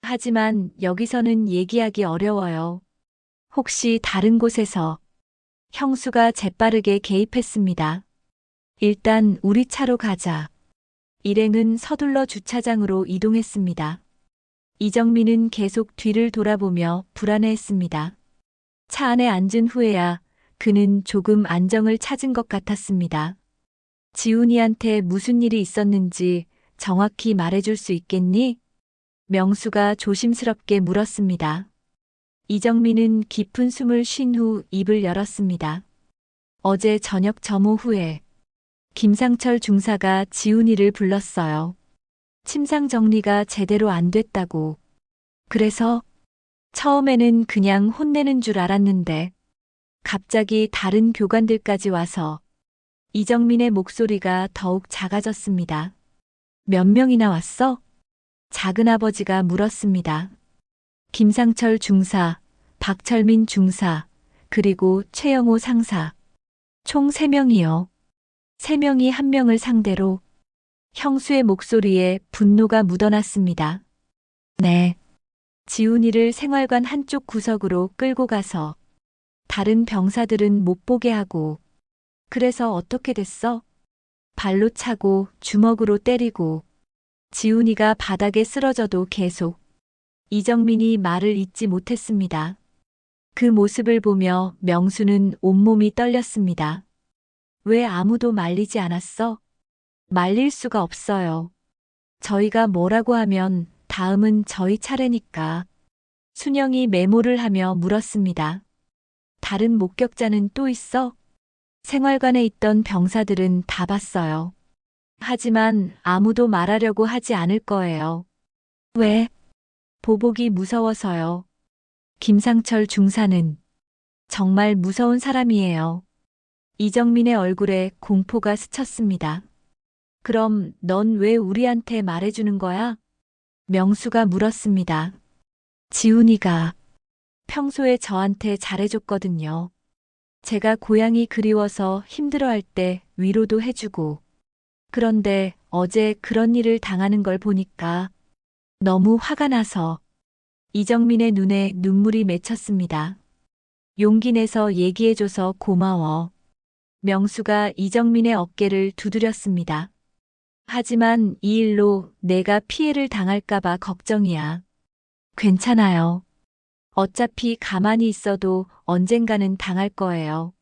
Speaker 1: 하지만 여기서는 얘기하기 어려워요. 혹시 다른 곳에서? 형수가 재빠르게 개입했습니다. 일단 우리 차로 가자. 일행은 서둘러 주차장으로 이동했습니다. 이정민은 계속 뒤를 돌아보며 불안해했습니다. 차 안에 앉은 후에야 그는 조금 안정을 찾은 것 같았습니다. 지훈이한테 무슨 일이 있었는지 정확히 말해줄 수 있겠니? 명수가 조심스럽게 물었습니다. 이정민은 깊은 숨을 쉰 후 입을 열었습니다. 어제 저녁 점호 후에 김상철 중사가 지훈이를 불렀어요. 침상 정리가 제대로 안 됐다고. 그래서 처음에는 그냥 혼내는 줄 알았는데 갑자기 다른 교관들까지 와서 이정민의 목소리가 더욱 작아졌습니다. 몇 명이나 왔어? 작은아버지가 물었습니다. 김상철 중사, 박철민 중사, 그리고 최영호 상사. 총 3명이요. 3명이 한 명을 상대로. 형수의 목소리에 분노가 묻어났습니다. 네. 지훈이를 생활관 한쪽 구석으로 끌고 가서 다른 병사들은 못 보게 하고. 그래서 어떻게 됐어? 발로 차고 주먹으로 때리고 지훈이가 바닥에 쓰러져도 계속. 이정민이 말을 잇지 못했습니다. 그 모습을 보며 명수는 온몸이 떨렸습니다. 왜 아무도 말리지 않았어? 말릴 수가 없어요. 저희가 뭐라고 하면 다음은 저희 차례니까. 순영이 메모를 하며 물었습니다. 다른 목격자는 또 있어? 생활관에 있던 병사들은 다 봤어요. 하지만 아무도 말하려고 하지 않을 거예요. 왜? 보복이 무서워서요. 김상철 중사는 정말 무서운 사람이에요. 이정민의 얼굴에 공포가 스쳤습니다. 그럼 넌 왜 우리한테 말해주는 거야? 명수가 물었습니다. 지훈이가 평소에 저한테 잘해줬거든요. 제가 고향이 그리워서 힘들어할 때 위로도 해주고. 그런데 어제 그런 일을 당하는 걸 보니까 너무 화가 나서. 이정민의 눈에 눈물이 맺혔습니다. 용기 내서 얘기해줘서 고마워. 명수가 이정민의 어깨를 두드렸습니다. 하지만 이 일로 내가 피해를 당할까봐 걱정이야. 괜찮아요. 어차피 가만히 있어도 언젠가는 당할 거예요.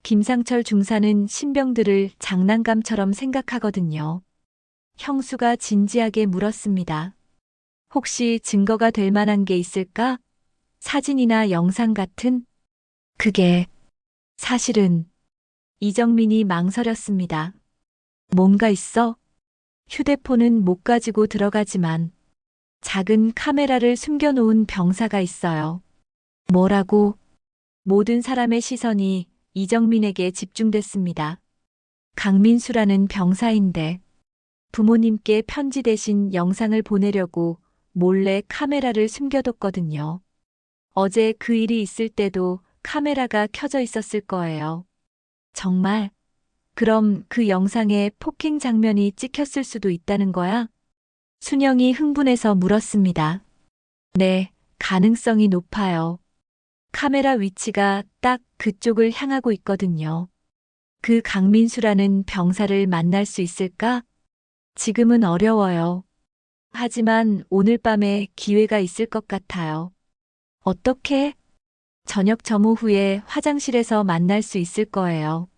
Speaker 1: 김상철 중사는 신병들을 장난감처럼 생각하거든요. 형수가 진지하게 물었습니다. 혹시 증거가 될 만한 게 있을까? 사진이나 영상 같은? 그게 사실은 이정민이 망설였습니다. 뭔가 있어? 휴대폰은 못 가지고 들어가지만 작은 카메라를 숨겨놓은 병사가 있어요. 뭐라고? 모든 사람의 시선이 이정민에게 집중됐습니다. 강민수라는 병사인데 부모님께 편지 대신 영상을 보내려고 몰래 카메라를 숨겨뒀거든요. 어제 그 일이 있을 때도 카메라가 켜져 있었을 거예요. 정말? 그럼 그 영상에 폭행 장면이 찍혔을 수도 있다는 거야? 순영이 흥분해서 물었습니다. 네, 가능성이 높아요. 카메라 위치가 딱 그쪽을 향하고 있거든요. 그 강민수라는 병사를 만날 수 있을까? 지금은 어려워요. 하지만 오늘 밤에 기회가 있을 것 같아요. 어떻게? 저녁 점호 후에 화장실에서 만날 수 있을 거예요.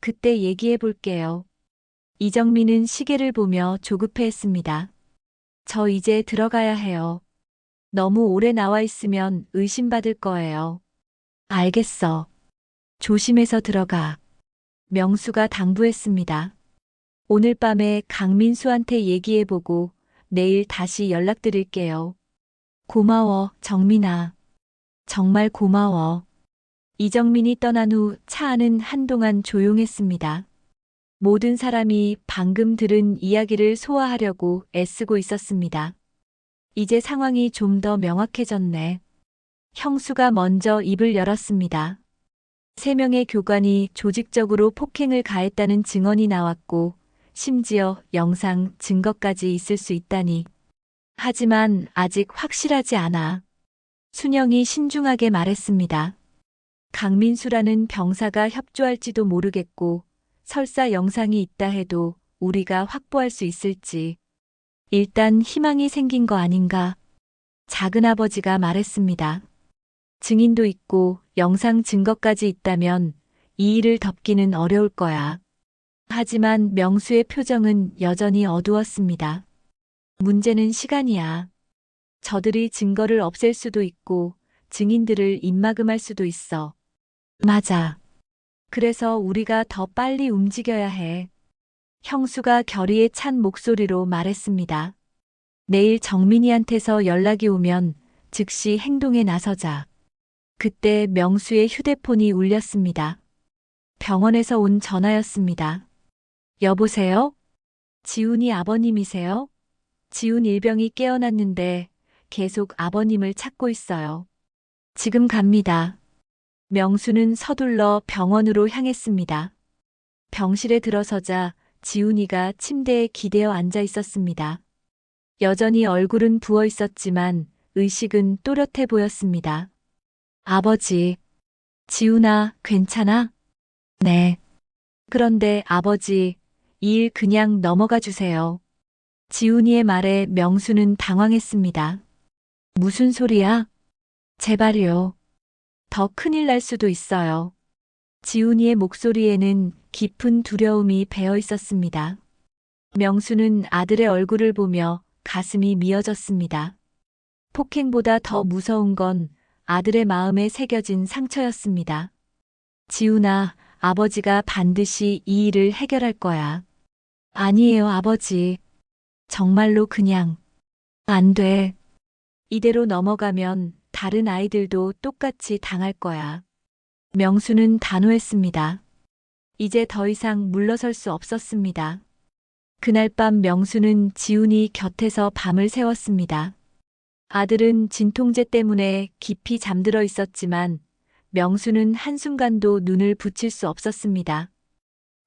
Speaker 1: 그때 얘기해 볼게요. 이정민은 시계를 보며 조급해했습니다. 저 이제 들어가야 해요. 너무 오래 나와 있으면 의심받을 거예요. 알겠어. 조심해서 들어가. 명수가 당부했습니다. 오늘 밤에 강민수한테 얘기해보고 내일 다시 연락드릴게요. 고마워, 정민아. 정말 고마워. 이정민이 떠난 후 차 안은 한동안 조용했습니다. 모든 사람이 방금 들은 이야기를 소화하려고 애쓰고 있었습니다. 이제 상황이 좀 더 명확해졌네. 형수가 먼저 입을 열었습니다. 3명의 교관이 조직적으로 폭행을 가했다는 증언이 나왔고 심지어 영상 증거까지 있을 수 있다니. 하지만 아직 확실하지 않아. 순영이 신중하게 말했습니다. 강민수라는 병사가 협조할지도 모르겠고 설사 영상이 있다 해도 우리가 확보할 수 있을지. 일단 희망이 생긴 거 아닌가? 작은아버지가 말했습니다. 증인도 있고 영상 증거까지 있다면 이 일을 덮기는 어려울 거야. 하지만 명수의 표정은 여전히 어두웠습니다. 문제는 시간이야. 저들이 증거를 없앨 수도 있고 증인들을 입막음할 수도 있어. 맞아. 그래서 우리가 더 빨리 움직여야 해. 형수가 결의에 찬 목소리로 말했습니다. 내일 정민이한테서 연락이 오면 즉시 행동에 나서자. 그때 명수의 휴대폰이 울렸습니다. 병원에서 온 전화였습니다. 여보세요? 지훈이 아버님이세요? 지훈 일병이 깨어났는데 계속 아버님을 찾고 있어요. 지금 갑니다. 명수는 서둘러 병원으로 향했습니다. 병실에 들어서자 지훈이가 침대에 기대어 앉아 있었습니다. 여전히 얼굴은 부어 있었지만 의식은 또렷해 보였습니다. 아버지, 지훈아, 괜찮아? 네. 그런데 아버지, 이 일 그냥 넘어가 주세요. 지훈이의 말에 명수는 당황했습니다. 무슨 소리야? 제발요. 더 큰일 날 수도 있어요. 지훈이의 목소리에는 깊은 두려움이 배어 있었습니다. 명수는 아들의 얼굴을 보며 가슴이 미어졌습니다. 폭행보다 더 무서운 건 아들의 마음에 새겨진 상처였습니다. 지훈아, 아버지가 반드시 이 일을 해결할 거야. 아니에요, 아버지. 정말로 그냥 안 돼. 이대로 넘어가면 다른 아이들도 똑같이 당할 거야. 명수는 단호했습니다. 이제 더 이상 물러설 수 없었습니다. 그날 밤 명수는 지훈이 곁에서 밤을 새웠습니다. 아들은 진통제 때문에 깊이 잠들어 있었지만 명수는 한순간도 눈을 붙일 수 없었습니다.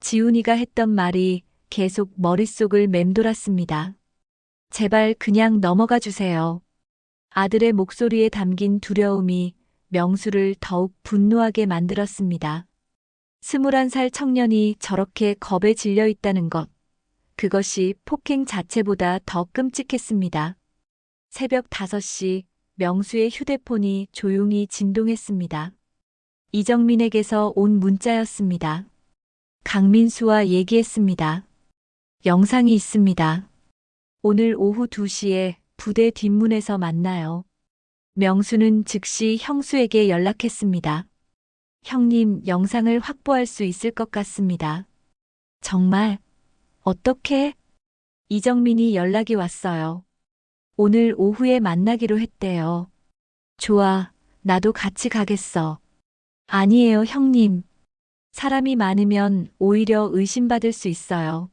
Speaker 1: 지훈이가 했던 말이 계속 머릿속을 맴돌았습니다. 제발 그냥 넘어가 주세요. 아들의 목소리에 담긴 두려움이 명수를 더욱 분노하게 만들었습니다. 21살 청년이 저렇게 겁에 질려 있다는 것, 그것이 폭행 자체보다 더 끔찍했습니다. 새벽 5시 명수의 휴대폰이 조용히 진동했습니다. 이정민에게서 온 문자였습니다. 강민수와 얘기했습니다. 영상이 있습니다. 오늘 오후 2시에 부대 뒷문에서 만나요. 명수는 즉시 형수에게 연락했습니다. 형님, 영상을 확보할 수 있을 것 같습니다. 정말? 어떻게? 이정민이 연락이 왔어요. 오늘 오후에 만나기로 했대요. 좋아, 나도 같이 가겠어. 아니에요, 형님. 사람이 많으면 오히려 의심받을 수 있어요.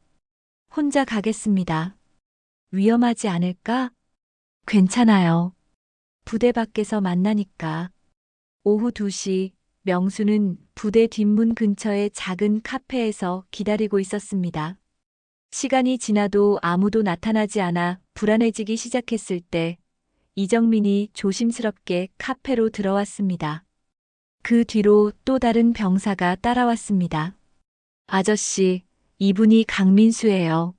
Speaker 1: 혼자 가겠습니다. 위험하지 않을까? 괜찮아요. 부대 밖에서 만나니까. 오후 2시, 명수는 부대 뒷문 근처의 작은 카페에서 기다리고 있었습니다. 시간이 지나도 아무도 나타나지 않아 불안해지기 시작했을 때 이정민이 조심스럽게 카페로 들어왔습니다. 그 뒤로 또 다른 병사가 따라왔습니다. 아저씨, 이분이 강민수예요.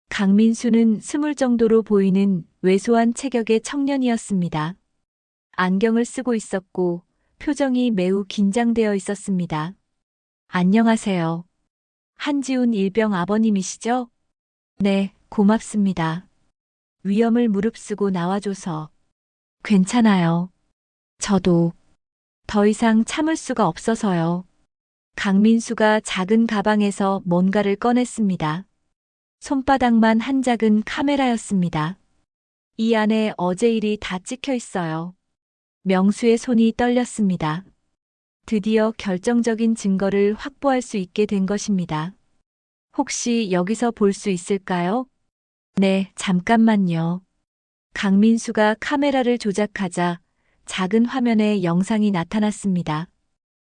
Speaker 1: 강민수는 20 정도로 보이는 왜소한 체격의 청년이었습니다. 안경을 쓰고 있었고 표정이 매우 긴장되어 있었습니다. 안녕하세요. 한지훈 일병 아버님이시죠? 네, 고맙습니다. 위험을 무릅쓰고 나와줘서. 괜찮아요. 저도 더 이상 참을 수가 없어서요. 강민수가 작은 가방에서 뭔가를 꺼냈습니다. 손바닥만 한 작은 카메라였습니다. 이 안에 어제 일이 다 찍혀 있어요. 명수의 손이 떨렸습니다. 드디어 결정적인 증거를 확보할 수 있게 된 것입니다. 혹시 여기서 볼 수 있을까요? 네, 잠깐만요. 강민수가 카메라를 조작하자 작은 화면에 영상이 나타났습니다.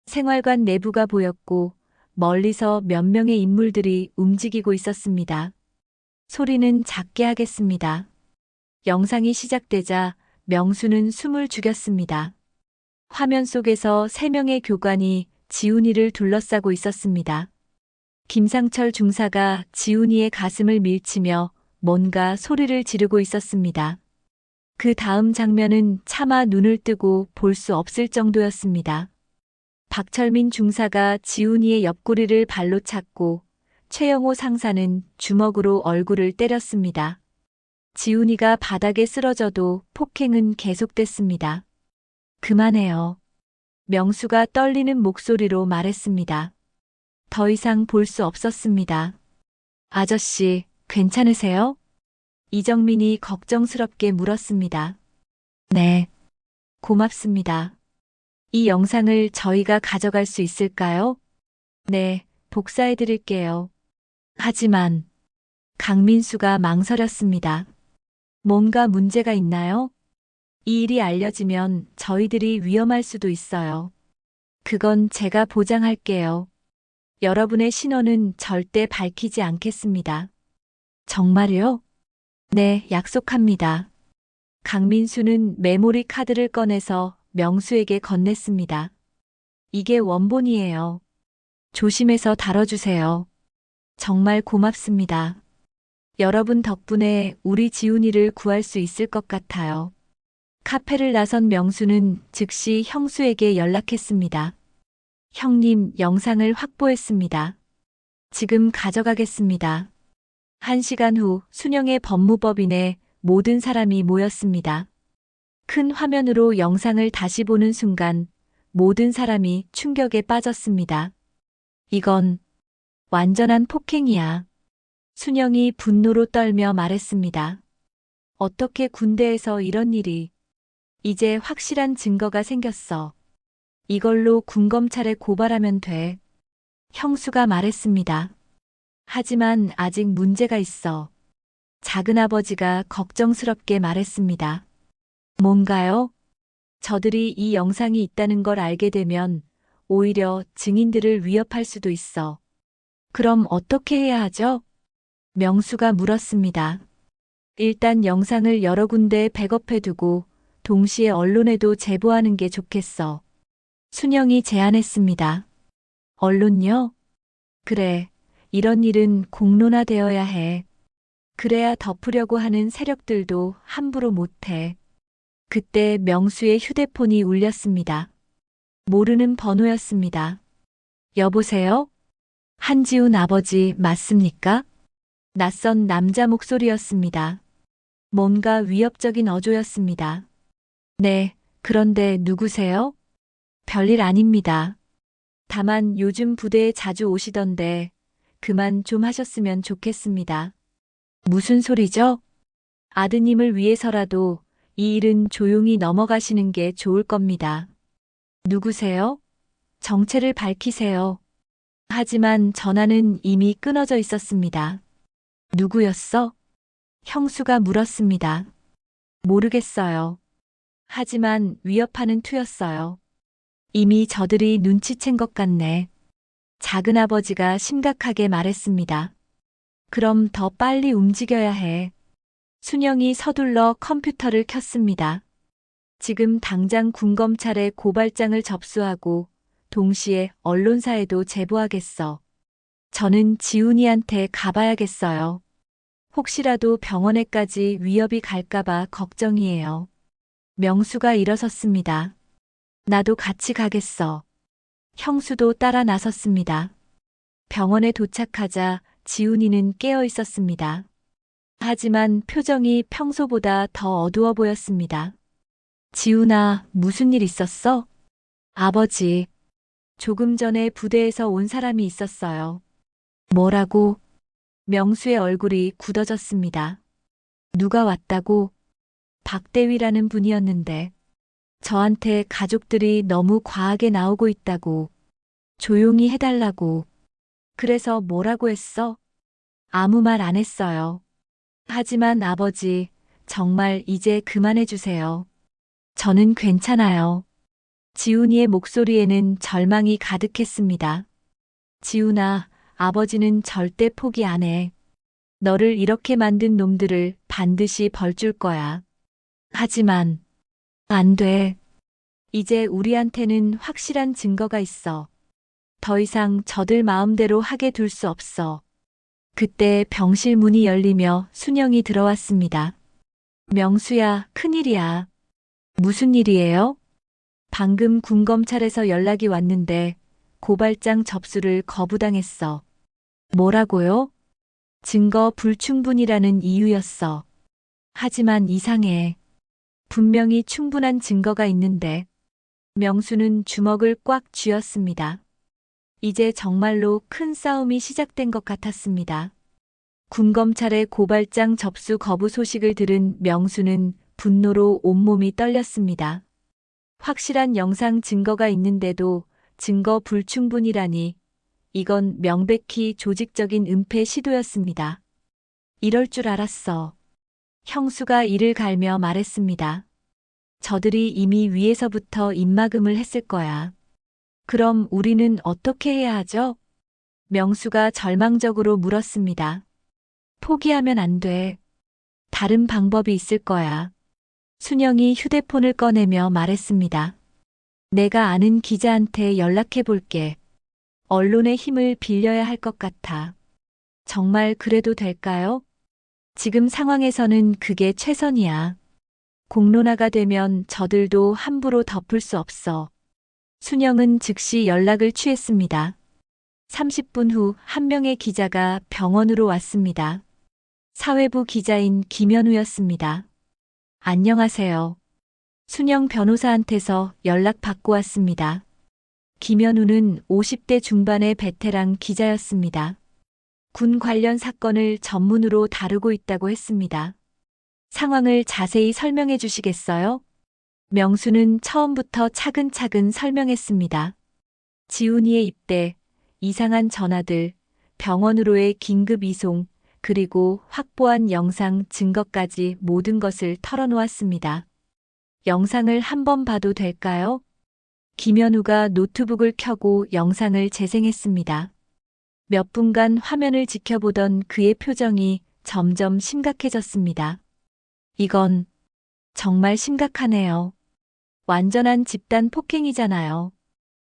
Speaker 1: 생활관 내부가 보였고 멀리서 몇 명의 인물들이 움직이고 있었습니다. 소리는 작게 하겠습니다. 영상이 시작되자 명수는 숨을 죽였습니다. 화면 속에서 3명의 교관이 지훈이를 둘러싸고 있었습니다. 김상철 중사가 지훈이의 가슴을 밀치며 뭔가 소리를 지르고 있었습니다. 그 다음 장면은 차마 눈을 뜨고 볼 수 없을 정도였습니다. 박철민 중사가 지훈이의 옆구리를 발로 찼고 최영호 상사는 주먹으로 얼굴을 때렸습니다. 지훈이가 바닥에 쓰러져도 폭행은 계속됐습니다. 그만해요. 명수가 떨리는 목소리로 말했습니다. 더 이상 볼 수 없었습니다. 아저씨, 괜찮으세요? 이정민이 걱정스럽게 물었습니다. 네, 고맙습니다. 이 영상을 저희가 가져갈 수 있을까요? 네, 복사해 드릴게요. 하지만 강민수가 망설였습니다. 뭔가 문제가 있나요? 이 일이 알려지면 저희들이 위험할 수도 있어요. 그건 제가 보장할게요. 여러분의 신원은 절대 밝히지 않겠습니다. 정말요? 네, 약속합니다. 강민수는 메모리 카드를 꺼내서 명수에게 건넸습니다. 이게 원본이에요. 조심해서 다뤄주세요. 정말 고맙습니다. 여러분 덕분에 우리 지훈이를 구할 수 있을 것 같아요. 카페를 나선 명수는 즉시 형수에게 연락했습니다. 형님, 영상을 확보했습니다. 지금 가져가겠습니다. 1시간 후 순영의 법무법인에 모든 사람이 모였습니다. 큰 화면으로 영상을 다시 보는 순간 모든 사람이 충격에 빠졌습니다. 이건 완전한 폭행이야. 순영이 분노로 떨며 말했습니다. 어떻게 군대에서 이런 일이? 이제 확실한 증거가 생겼어. 이걸로 군검찰에 고발하면 돼. 형수가 말했습니다. 하지만 아직 문제가 있어. 작은아버지가 걱정스럽게 말했습니다. 뭔가요? 저들이 이 영상이 있다는 걸 알게 되면 오히려 증인들을 위협할 수도 있어. 그럼 어떻게 해야 하죠? 명수가 물었습니다. 일단 영상을 여러 군데 백업해두고 동시에 언론에도 제보하는 게 좋겠어. 순영이 제안했습니다. 언론요? 그래, 이런 일은 공론화되어야 해. 그래야 덮으려고 하는 세력들도 함부로 못해. 그때 명수의 휴대폰이 울렸습니다. 모르는 번호였습니다. 여보세요? 한지훈 아버지 맞습니까? 낯선 남자 목소리였습니다. 뭔가 위협적인 어조였습니다. 네, 그런데 누구세요? 별일 아닙니다. 다만 요즘 부대에 자주 오시던데 그만 좀 하셨으면 좋겠습니다. 무슨 소리죠? 아드님을 위해서라도 이 일은 조용히 넘어가시는 게 좋을 겁니다. 누구세요? 정체를 밝히세요. 하지만 전화는 이미 끊어져 있었습니다. 누구였어? 형수가 물었습니다. 모르겠어요. 하지만 위협하는 투였어요. 이미 저들이 눈치챈 것 같네. 작은아버지가 심각하게 말했습니다. 그럼 더 빨리 움직여야 해. 순영이 서둘러 컴퓨터를 켰습니다. 지금 당장 군검찰에 고발장을 접수하고 동시에 언론사에도 제보하겠어. 저는 지훈이한테 가봐야겠어요. 혹시라도 병원에까지 위협이 갈까봐 걱정이에요. 명수가 일어섰습니다. 나도 같이 가겠어. 형수도 따라 나섰습니다. 병원에 도착하자 지훈이는 깨어 있었습니다. 하지만 표정이 평소보다 더 어두워 보였습니다. 지훈아, 무슨 일 있었어? 아버지, 조금 전에 부대에서 온 사람이 있었어요. 뭐라고? 명수의 얼굴이 굳어졌습니다. 누가 왔다고? 박대위라는 분이었는데 저한테 가족들이 너무 과하게 나오고 있다고 조용히 해달라고. 그래서 뭐라고 했어? 아무 말 안 했어요. 하지만 아버지, 정말 이제 그만해주세요. 저는 괜찮아요. 지훈이의 목소리에는 절망이 가득했습니다. 지훈아, 아버지는 절대 포기 안 해. 너를 이렇게 만든 놈들을 반드시 벌줄 거야. 하지만 안 돼. 이제 우리한테는 확실한 증거가 있어. 더 이상 저들 마음대로 하게 둘 수 없어. 그때 병실 문이 열리며 순영이 들어왔습니다. 명수야, 큰일이야. 무슨 일이에요? 방금 군검찰에서 연락이 왔는데 고발장 접수를 거부당했어. 뭐라고요? 증거 불충분이라는 이유였어. 하지만 이상해. 분명히 충분한 증거가 있는데. 명수는 주먹을 꽉 쥐었습니다. 이제 정말로 큰 싸움이 시작된 것 같았습니다. 군검찰의 고발장 접수 거부 소식을 들은 명수는 분노로 온몸이 떨렸습니다. 확실한 영상 증거가 있는데도 증거 불충분이라니 이건 명백히 조직적인 은폐 시도였습니다. 이럴 줄 알았어. 형수가 이를 갈며 말했습니다. 저들이 이미 위에서부터 입막음을 했을 거야. 그럼 우리는 어떻게 해야 하죠? 명수가 절망적으로 물었습니다. 포기하면 안 돼. 다른 방법이 있을 거야. 순영이 휴대폰을 꺼내며 말했습니다. 내가 아는 기자한테 연락해 볼게. 언론의 힘을 빌려야 할 것 같아. 정말 그래도 될까요? 지금 상황에서는 그게 최선이야. 공론화가 되면 저들도 함부로 덮을 수 없어. 순영은 즉시 연락을 취했습니다. 30분 후 한 명의 기자가 병원으로 왔습니다. 사회부 기자인 김현우였습니다. 안녕하세요. 순영 변호사한테서 연락 받고 왔습니다. 김현우는 50대 중반의 베테랑 기자였습니다. 군 관련 사건을 전문으로 다루고 있다고 했습니다. 상황을 자세히 설명해 주시겠어요? 명수는 처음부터 차근차근 설명했습니다. 지훈이의 입대, 이상한 전화들, 병원으로의 긴급 이송, 그리고 확보한 영상 증거까지 모든 것을 털어놓았습니다. 영상을 한번 봐도 될까요? 김현우가 노트북을 켜고 영상을 재생했습니다. 몇 분간 화면을 지켜보던 그의 표정이 점점 심각해졌습니다. 이건 정말 심각하네요. 완전한 집단 폭행이잖아요.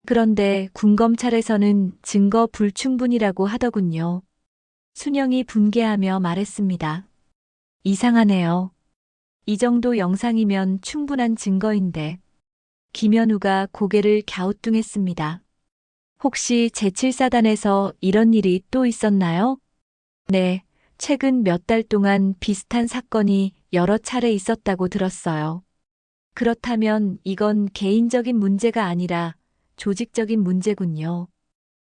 Speaker 1: 그런데 군검찰에서는 증거 불충분이라고 하더군요. 순영이 분개하며 말했습니다. 이상하네요. 이 정도 영상이면 충분한 증거인데. 김현우가 고개를 갸우뚱했습니다. 혹시 제7사단에서 이런 일이 또 있었나요? 네, 최근 몇 달 동안 비슷한 사건이 여러 차례 있었다고 들었어요. 그렇다면 이건 개인적인 문제가 아니라 조직적인 문제군요.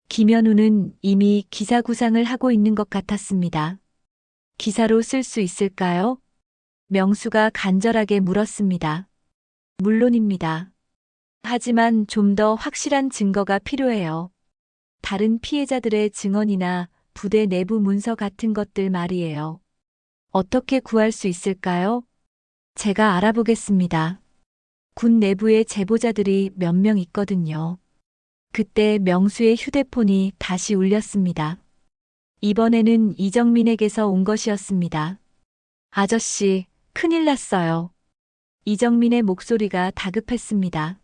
Speaker 1: 김현우는 이미 기사 구상을 하고 있는 것 같았습니다. 기사로 쓸 수 있을까요? 명수가 간절하게 물었습니다. 물론입니다. 하지만 좀 더 확실한 증거가 필요해요. 다른 피해자들의 증언이나 부대 내부 문서 같은 것들 말이에요. 어떻게 구할 수 있을까요? 제가 알아보겠습니다. 군 내부에 제보자들이 몇 명 있거든요. 그때 명수의 휴대폰이 다시 울렸습니다. 이번에는 이정민에게서 온 것이었습니다. 아저씨, 큰일 났어요. 이정민의 목소리가 다급했습니다.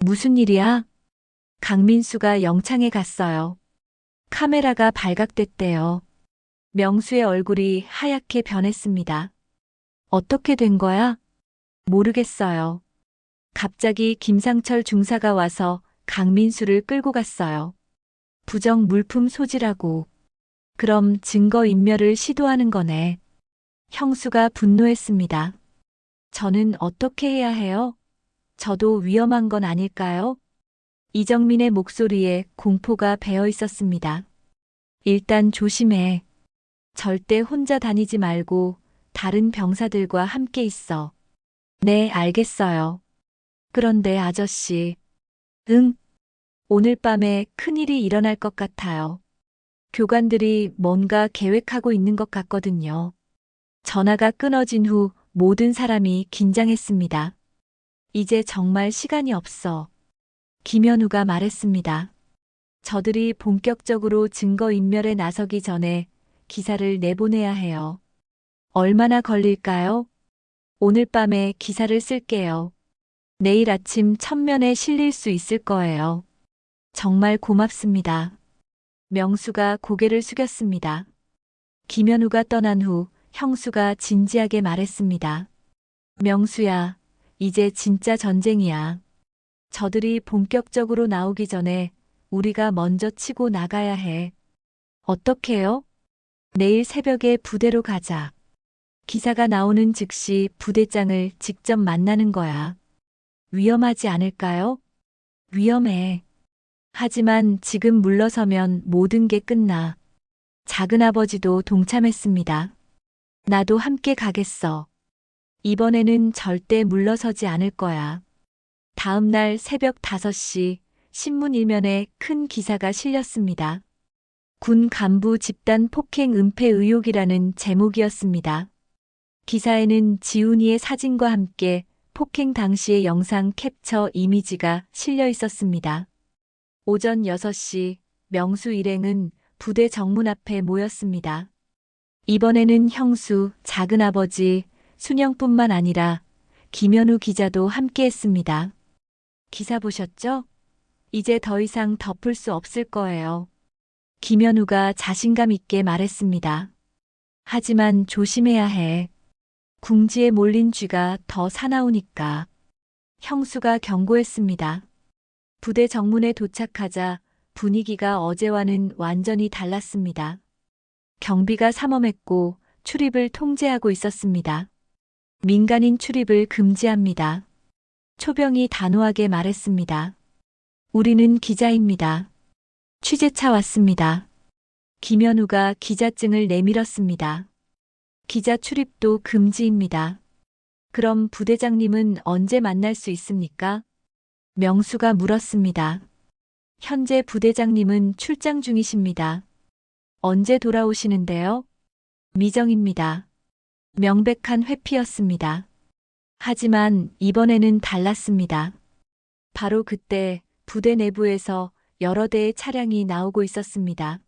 Speaker 1: 무슨 일이야? 강민수가 영창에 갔어요. 카메라가 발각됐대요. 명수의 얼굴이 하얗게 변했습니다. 어떻게 된 거야? 모르겠어요. 갑자기 김상철 중사가 와서 강민수를 끌고 갔어요. 부정 물품 소지라고. 그럼 증거 인멸을 시도하는 거네. 형수가 분노했습니다. 저는 어떻게 해야 해요? 저도 위험한 건 아닐까요? 이정민의 목소리에 공포가 배어 있었습니다. 일단 조심해. 절대 혼자 다니지 말고 다른 병사들과 함께 있어. 네, 알겠어요. 그런데 아저씨. 응? 오늘 밤에 큰일이 일어날 것 같아요. 교관들이 뭔가 계획하고 있는 것 같거든요. 전화가 끊어진 후 모든 사람이 긴장했습니다. 이제 정말 시간이 없어. 김현우가 말했습니다. 저들이 본격적으로 증거인멸에 나서기 전에 기사를 내보내야 해요. 얼마나 걸릴까요? 오늘 밤에 기사를 쓸게요. 내일 아침 첫면에 실릴 수 있을 거예요. 정말 고맙습니다. 명수가 고개를 숙였습니다. 김현우가 떠난 후 형수가 진지하게 말했습니다. 명수야, 이제 진짜 전쟁이야. 저들이 본격적으로 나오기 전에 우리가 먼저 치고 나가야 해. 어떻게요? 내일 새벽에 부대로 가자. 기사가 나오는 즉시 부대장을 직접 만나는 거야. 위험하지 않을까요? 위험해. 하지만 지금 물러서면 모든 게 끝나. 작은아버지도 동참했습니다. 나도 함께 가겠어. 이번에는 절대 물러서지 않을 거야. 다음 날 새벽 5시 신문 일면에 큰 기사가 실렸습니다. 군 간부 집단 폭행 은폐 의혹이라는 제목이었습니다. 기사에는 지훈이의 사진과 함께 폭행 당시의 영상 캡처 이미지가 실려 있었습니다. 오전 6시 명수 일행은 부대 정문 앞에 모였습니다. 이번에는 형수, 작은아버지, 순영뿐만 아니라 김현우 기자도 함께했습니다. 기사 보셨죠? 이제 더 이상 덮을 수 없을 거예요. 김현우가 자신감 있게 말했습니다. 하지만 조심해야 해. 궁지에 몰린 쥐가 더 사나우니까. 형수가 경고했습니다. 부대 정문에 도착하자 분위기가 어제와는 완전히 달랐습니다. 경비가 삼엄했고 출입을 통제하고 있었습니다. 민간인 출입을 금지합니다. 초병이 단호하게 말했습니다. 우리는 기자입니다. 취재차 왔습니다. 김현우가 기자증을 내밀었습니다. 기자 출입도 금지입니다. 그럼 부대장님은 언제 만날 수 있습니까? 명수가 물었습니다. 현재 부대장님은 출장 중이십니다. 언제 돌아오시는데요? 미정입니다. 명백한 회피였습니다. 하지만 이번에는 달랐습니다. 바로 그때 부대 내부에서 여러 대의 차량이 나오고 있었습니다.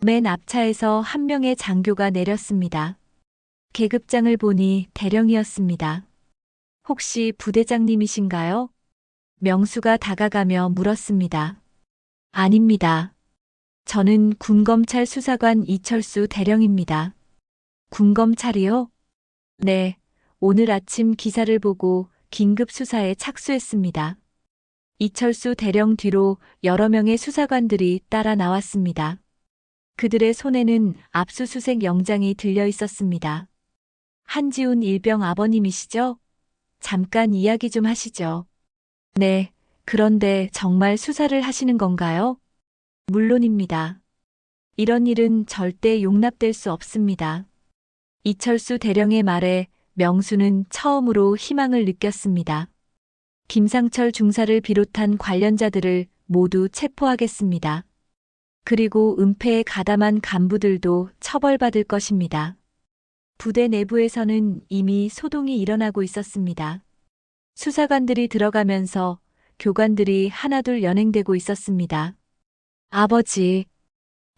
Speaker 1: 맨 앞차에서 한 명의 장교가 내렸습니다. 계급장을 보니 대령이었습니다. 혹시 부대장님이신가요? 명수가 다가가며 물었습니다. 아닙니다. 저는 군검찰 수사관 이철수 대령입니다. 군검찰이요? 네, 오늘 아침 기사를 보고 긴급 수사에 착수했습니다. 이철수 대령 뒤로 여러 명의 수사관들이 따라 나왔습니다. 그들의 손에는 압수수색 영장이 들려 있었습니다. 한지훈 일병 아버님이시죠? 잠깐 이야기 좀 하시죠. 네, 그런데 정말 수사를 하시는 건가요? 물론입니다. 이런 일은 절대 용납될 수 없습니다. 이철수 대령의 말에 명수는 처음으로 희망을 느꼈습니다. 김상철 중사를 비롯한 관련자들을 모두 체포하겠습니다. 그리고 은폐에 가담한 간부들도 처벌받을 것입니다. 부대 내부에서는 이미 소동이 일어나고 있었습니다. 수사관들이 들어가면서 교관들이 하나둘 연행되고 있었습니다. 아버지.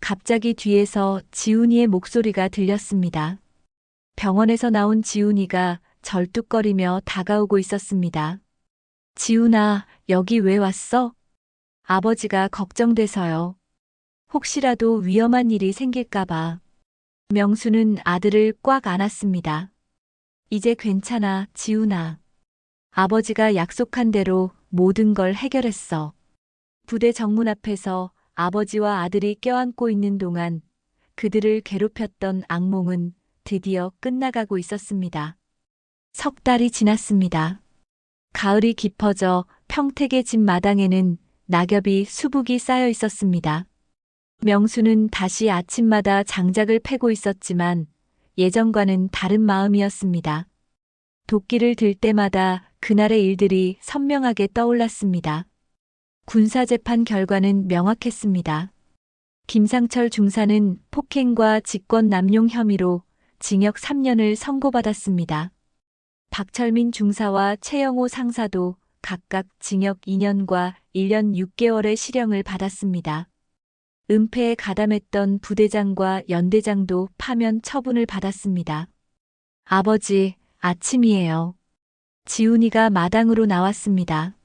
Speaker 1: 갑자기 뒤에서 지훈이의 목소리가 들렸습니다. 병원에서 나온 지훈이가 절뚝거리며 다가오고 있었습니다. 지훈아, 여기 왜 왔어? 아버지가 걱정돼서요. 혹시라도 위험한 일이 생길까봐. 명수는 아들을 꽉 안았습니다. 이제 괜찮아, 지훈아. 아버지가 약속한 대로 모든 걸 해결했어. 부대 정문 앞에서 아버지와 아들이 껴안고 있는 동안 그들을 괴롭혔던 악몽은 드디어 끝나가고 있었습니다. 석 달이 지났습니다. 가을이 깊어져 평택의 집 마당에는 낙엽이 수북이 쌓여 있었습니다. 명수는 다시 아침마다 장작을 패고 있었지만 예전과는 다른 마음이었습니다. 도끼를 들 때마다 그날의 일들이 선명하게 떠올랐습니다. 군사재판 결과는 명확했습니다. 김상철 중사는 폭행과 직권남용 혐의로 징역 3년을 선고받았습니다. 박철민 중사와 최영호 상사도 각각 징역 2년과 1년 6개월의 실형을 받았습니다. 은폐에 가담했던 부대장과 연대장도 파면 처분을 받았습니다. 아버지, 아침이에요. 지훈이가 마당으로 나왔습니다.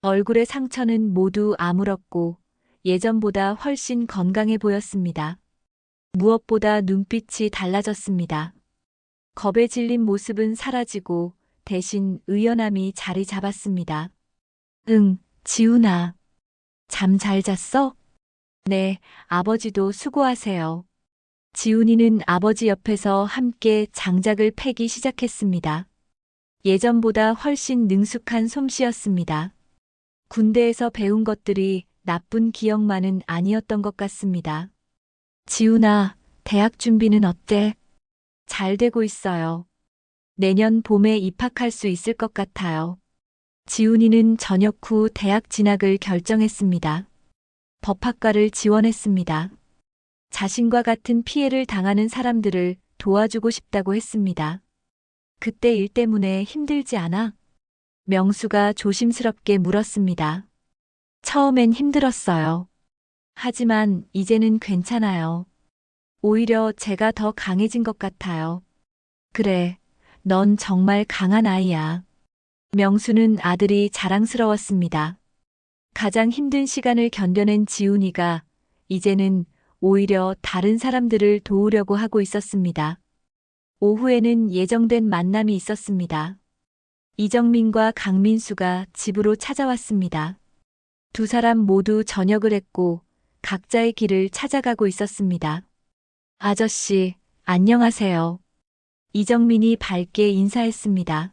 Speaker 1: 얼굴의 상처는 모두 아물었고 예전보다 훨씬 건강해 보였습니다. 무엇보다 눈빛이 달라졌습니다. 겁에 질린 모습은 사라지고 대신 의연함이 자리 잡았습니다. 응, 지훈아. 잠 잘 잤어? 네, 아버지도 수고하세요. 지훈이는 아버지 옆에서 함께 장작을 패기 시작했습니다. 예전보다 훨씬 능숙한 솜씨였습니다. 군대에서 배운 것들이 나쁜 기억만은 아니었던 것 같습니다. 지훈아, 대학 준비는 어때? 잘 되고 있어요. 내년 봄에 입학할 수 있을 것 같아요. 지훈이는 전역 후 대학 진학을 결정했습니다. 법학과를 지원했습니다. 자신과 같은 피해를 당하는 사람들을 도와주고 싶다고 했습니다. 그때 일 때문에 힘들지 않아? 명수가 조심스럽게 물었습니다. 처음엔 힘들었어요. 하지만 이제는 괜찮아요. 오히려 제가 더 강해진 것 같아요. 그래, 넌 정말 강한 아이야. 명수는 아들이 자랑스러웠습니다. 가장 힘든 시간을 견뎌낸 지훈이가 이제는 오히려 다른 사람들을 도우려고 하고 있었습니다. 오후에는 예정된 만남이 있었습니다. 이정민과 강민수가 집으로 찾아왔습니다. 두 사람 모두 전역을 했고 각자의 길을 찾아가고 있었습니다. 아저씨, 안녕하세요. 이정민이 밝게 인사했습니다.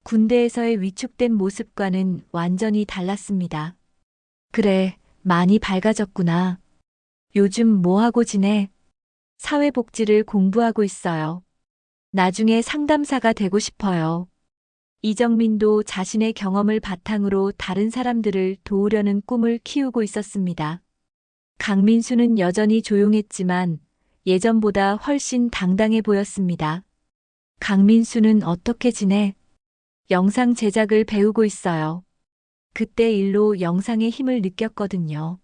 Speaker 1: 군대에서의 위축된 모습과는 완전히 달랐습니다. 그래, 많이 밝아졌구나. 요즘 뭐 하고 지내? 사회복지를 공부하고 있어요. 나중에 상담사가 되고 싶어요. 이정민도 자신의 경험을 바탕으로 다른 사람들을 도우려는 꿈을 키우고 있었습니다. 강민수는 여전히 조용했지만 예전보다 훨씬 당당해 보였습니다. 강민수는 어떻게 지내? 영상 제작을 배우고 있어요. 그때 일로 영상의 힘을 느꼈거든요.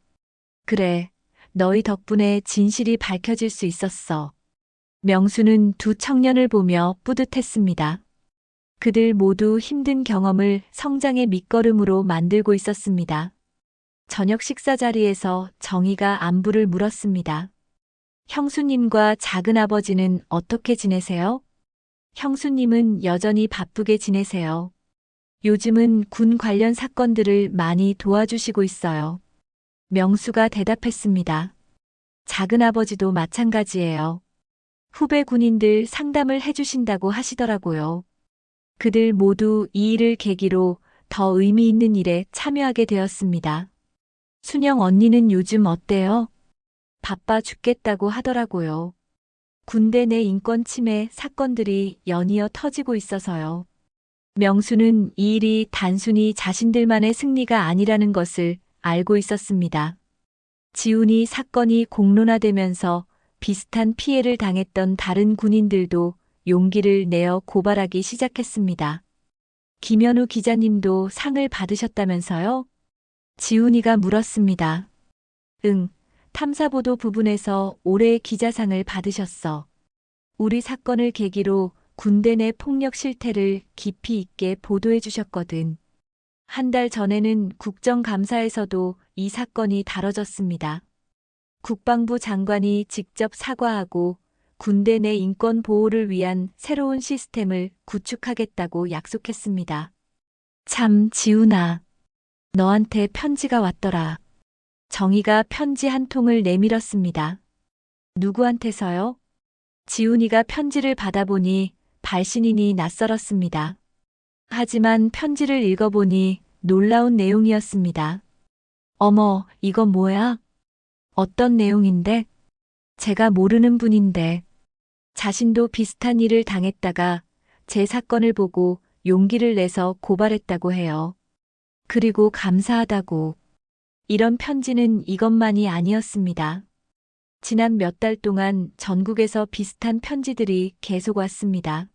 Speaker 1: 그래, 너희 덕분에 진실이 밝혀질 수 있었어. 명수는 두 청년을 보며 뿌듯했습니다. 그들 모두 힘든 경험을 성장의 밑거름으로 만들고 있었습니다. 저녁 식사 자리에서 정희가 안부를 물었습니다. 형수님과 작은아버지는 어떻게 지내세요? 형수님은 여전히 바쁘게 지내세요. 요즘은 군 관련 사건들을 많이 도와주시고 있어요. 명수가 대답했습니다. 작은아버지도 마찬가지예요. 후배 군인들 상담을 해주신다고 하시더라고요. 그들 모두 이 일을 계기로 더 의미 있는 일에 참여하게 되었습니다. 순영 언니는 요즘 어때요? 바빠 죽겠다고 하더라고요. 군대 내 인권 침해 사건들이 연이어 터지고 있어서요. 명수는 이 일이 단순히 자신들만의 승리가 아니라는 것을 알고 있었습니다. 지훈이 사건이 공론화되면서 비슷한 피해를 당했던 다른 군인들도 용기를 내어 고발하기 시작했습니다. 김현우 기자님도 상을 받으셨다면서요? 지훈이가 물었습니다. 응, 탐사보도 부분에서 올해의 기자상을 받으셨어. 우리 사건을 계기로 군대 내 폭력 실태를 깊이 있게 보도해 주셨거든. 한 달 전에는 국정감사에서도 이 사건이 다뤄졌습니다. 국방부 장관이 직접 사과하고 군대 내 인권 보호를 위한 새로운 시스템을 구축하겠다고 약속했습니다. 참, 지훈아. 너한테 편지가 왔더라. 정희가 편지 한 통을 내밀었습니다. 누구한테서요? 지훈이가 편지를 받아보니 발신인이 낯설었습니다. 하지만 편지를 읽어보니 놀라운 내용이었습니다. 어머, 이건 뭐야? 어떤 내용인데? 제가 모르는 분인데. 자신도 비슷한 일을 당했다가 제 사건을 보고 용기를 내서 고발했다고 해요. 그리고 감사하다고. 이런 편지는 이것만이 아니었습니다. 지난 몇 달 동안 전국에서 비슷한 편지들이 계속 왔습니다.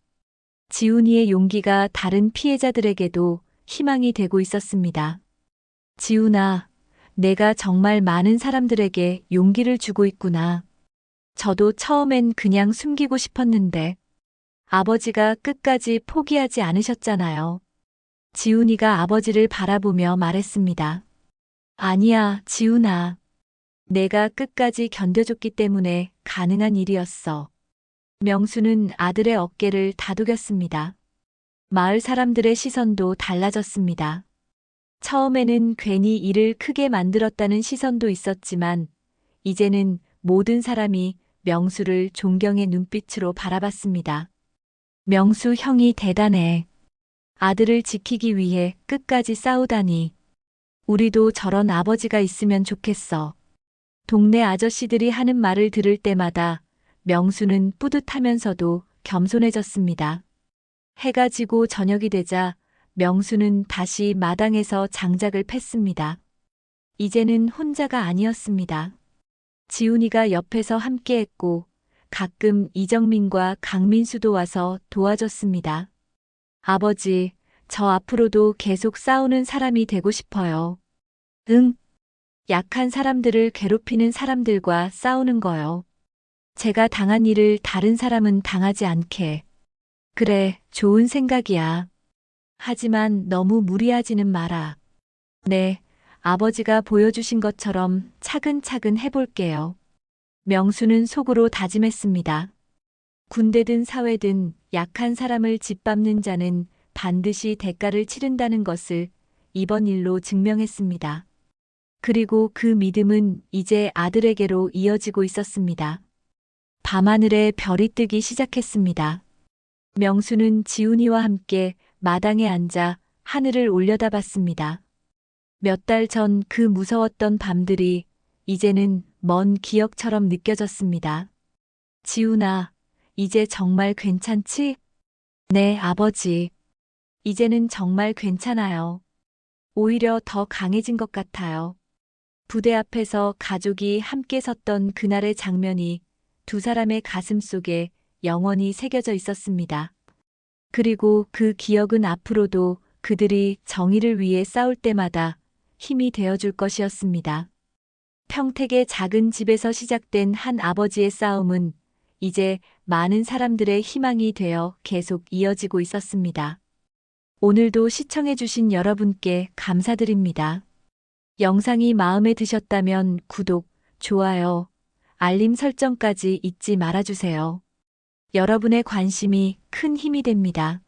Speaker 1: 지훈이의 용기가 다른 피해자들에게도 희망이 되고 있었습니다. 지훈아, 내가 정말 많은 사람들에게 용기를 주고 있구나. 저도 처음엔 그냥 숨기고 싶었는데 아버지가 끝까지 포기하지 않으셨잖아요. 지훈이가 아버지를 바라보며 말했습니다. 아니야, 지훈아. 내가 끝까지 견뎌줬기 때문에 가능한 일이었어. 명수는 아들의 어깨를 다독였습니다. 마을 사람들의 시선도 달라졌습니다. 처음에는 괜히 일을 크게 만들었다는 시선도 있었지만 이제는 모든 사람이 명수를 존경의 눈빛으로 바라봤습니다. 명수 형이 대단해. 아들을 지키기 위해 끝까지 싸우다니. 우리도 저런 아버지가 있으면 좋겠어. 동네 아저씨들이 하는 말을 들을 때마다 명수는 뿌듯하면서도 겸손해졌습니다. 해가 지고 저녁이 되자 명수는 다시 마당에서 장작을 팼습니다. 이제는 혼자가 아니었습니다. 지훈이가 옆에서 함께했고 가끔 이정민과 강민수도 와서 도와줬습니다. 아버지, 저 앞으로도 계속 싸우는 사람이 되고 싶어요. 응. 약한 사람들을 괴롭히는 사람들과 싸우는 거요. 제가 당한 일을 다른 사람은 당하지 않게. 그래, 좋은 생각이야. 하지만 너무 무리하지는 마라. 네, 아버지가 보여주신 것처럼 차근차근 해볼게요. 명수는 속으로 다짐했습니다. 군대든 사회든 약한 사람을 짓밟는 자는 반드시 대가를 치른다는 것을 이번 일로 증명했습니다. 그리고 그 믿음은 이제 아들에게로 이어지고 있었습니다. 밤하늘에 별이 뜨기 시작했습니다. 명수는 지훈이와 함께 마당에 앉아 하늘을 올려다봤습니다. 몇 달 전 그 무서웠던 밤들이 이제는 먼 기억처럼 느껴졌습니다. 지훈아, 이제 정말 괜찮지? 네, 아버지. 이제는 정말 괜찮아요. 오히려 더 강해진 것 같아요. 부대 앞에서 가족이 함께 섰던 그날의 장면이 두 사람의 가슴 속에 영원히 새겨져 있었습니다. 그리고 그 기억은 앞으로도 그들이 정의를 위해 싸울 때마다 힘이 되어줄 것이었습니다. 평택의 작은 집에서 시작된 한 아버지의 싸움은 이제 많은 사람들의 희망이 되어 계속 이어지고 있었습니다. 오늘도 시청해주신 여러분께 감사드립니다. 영상이 마음에 드셨다면 구독, 좋아요, 알림 설정까지 잊지 말아주세요. 여러분의 관심이 큰 힘이 됩니다.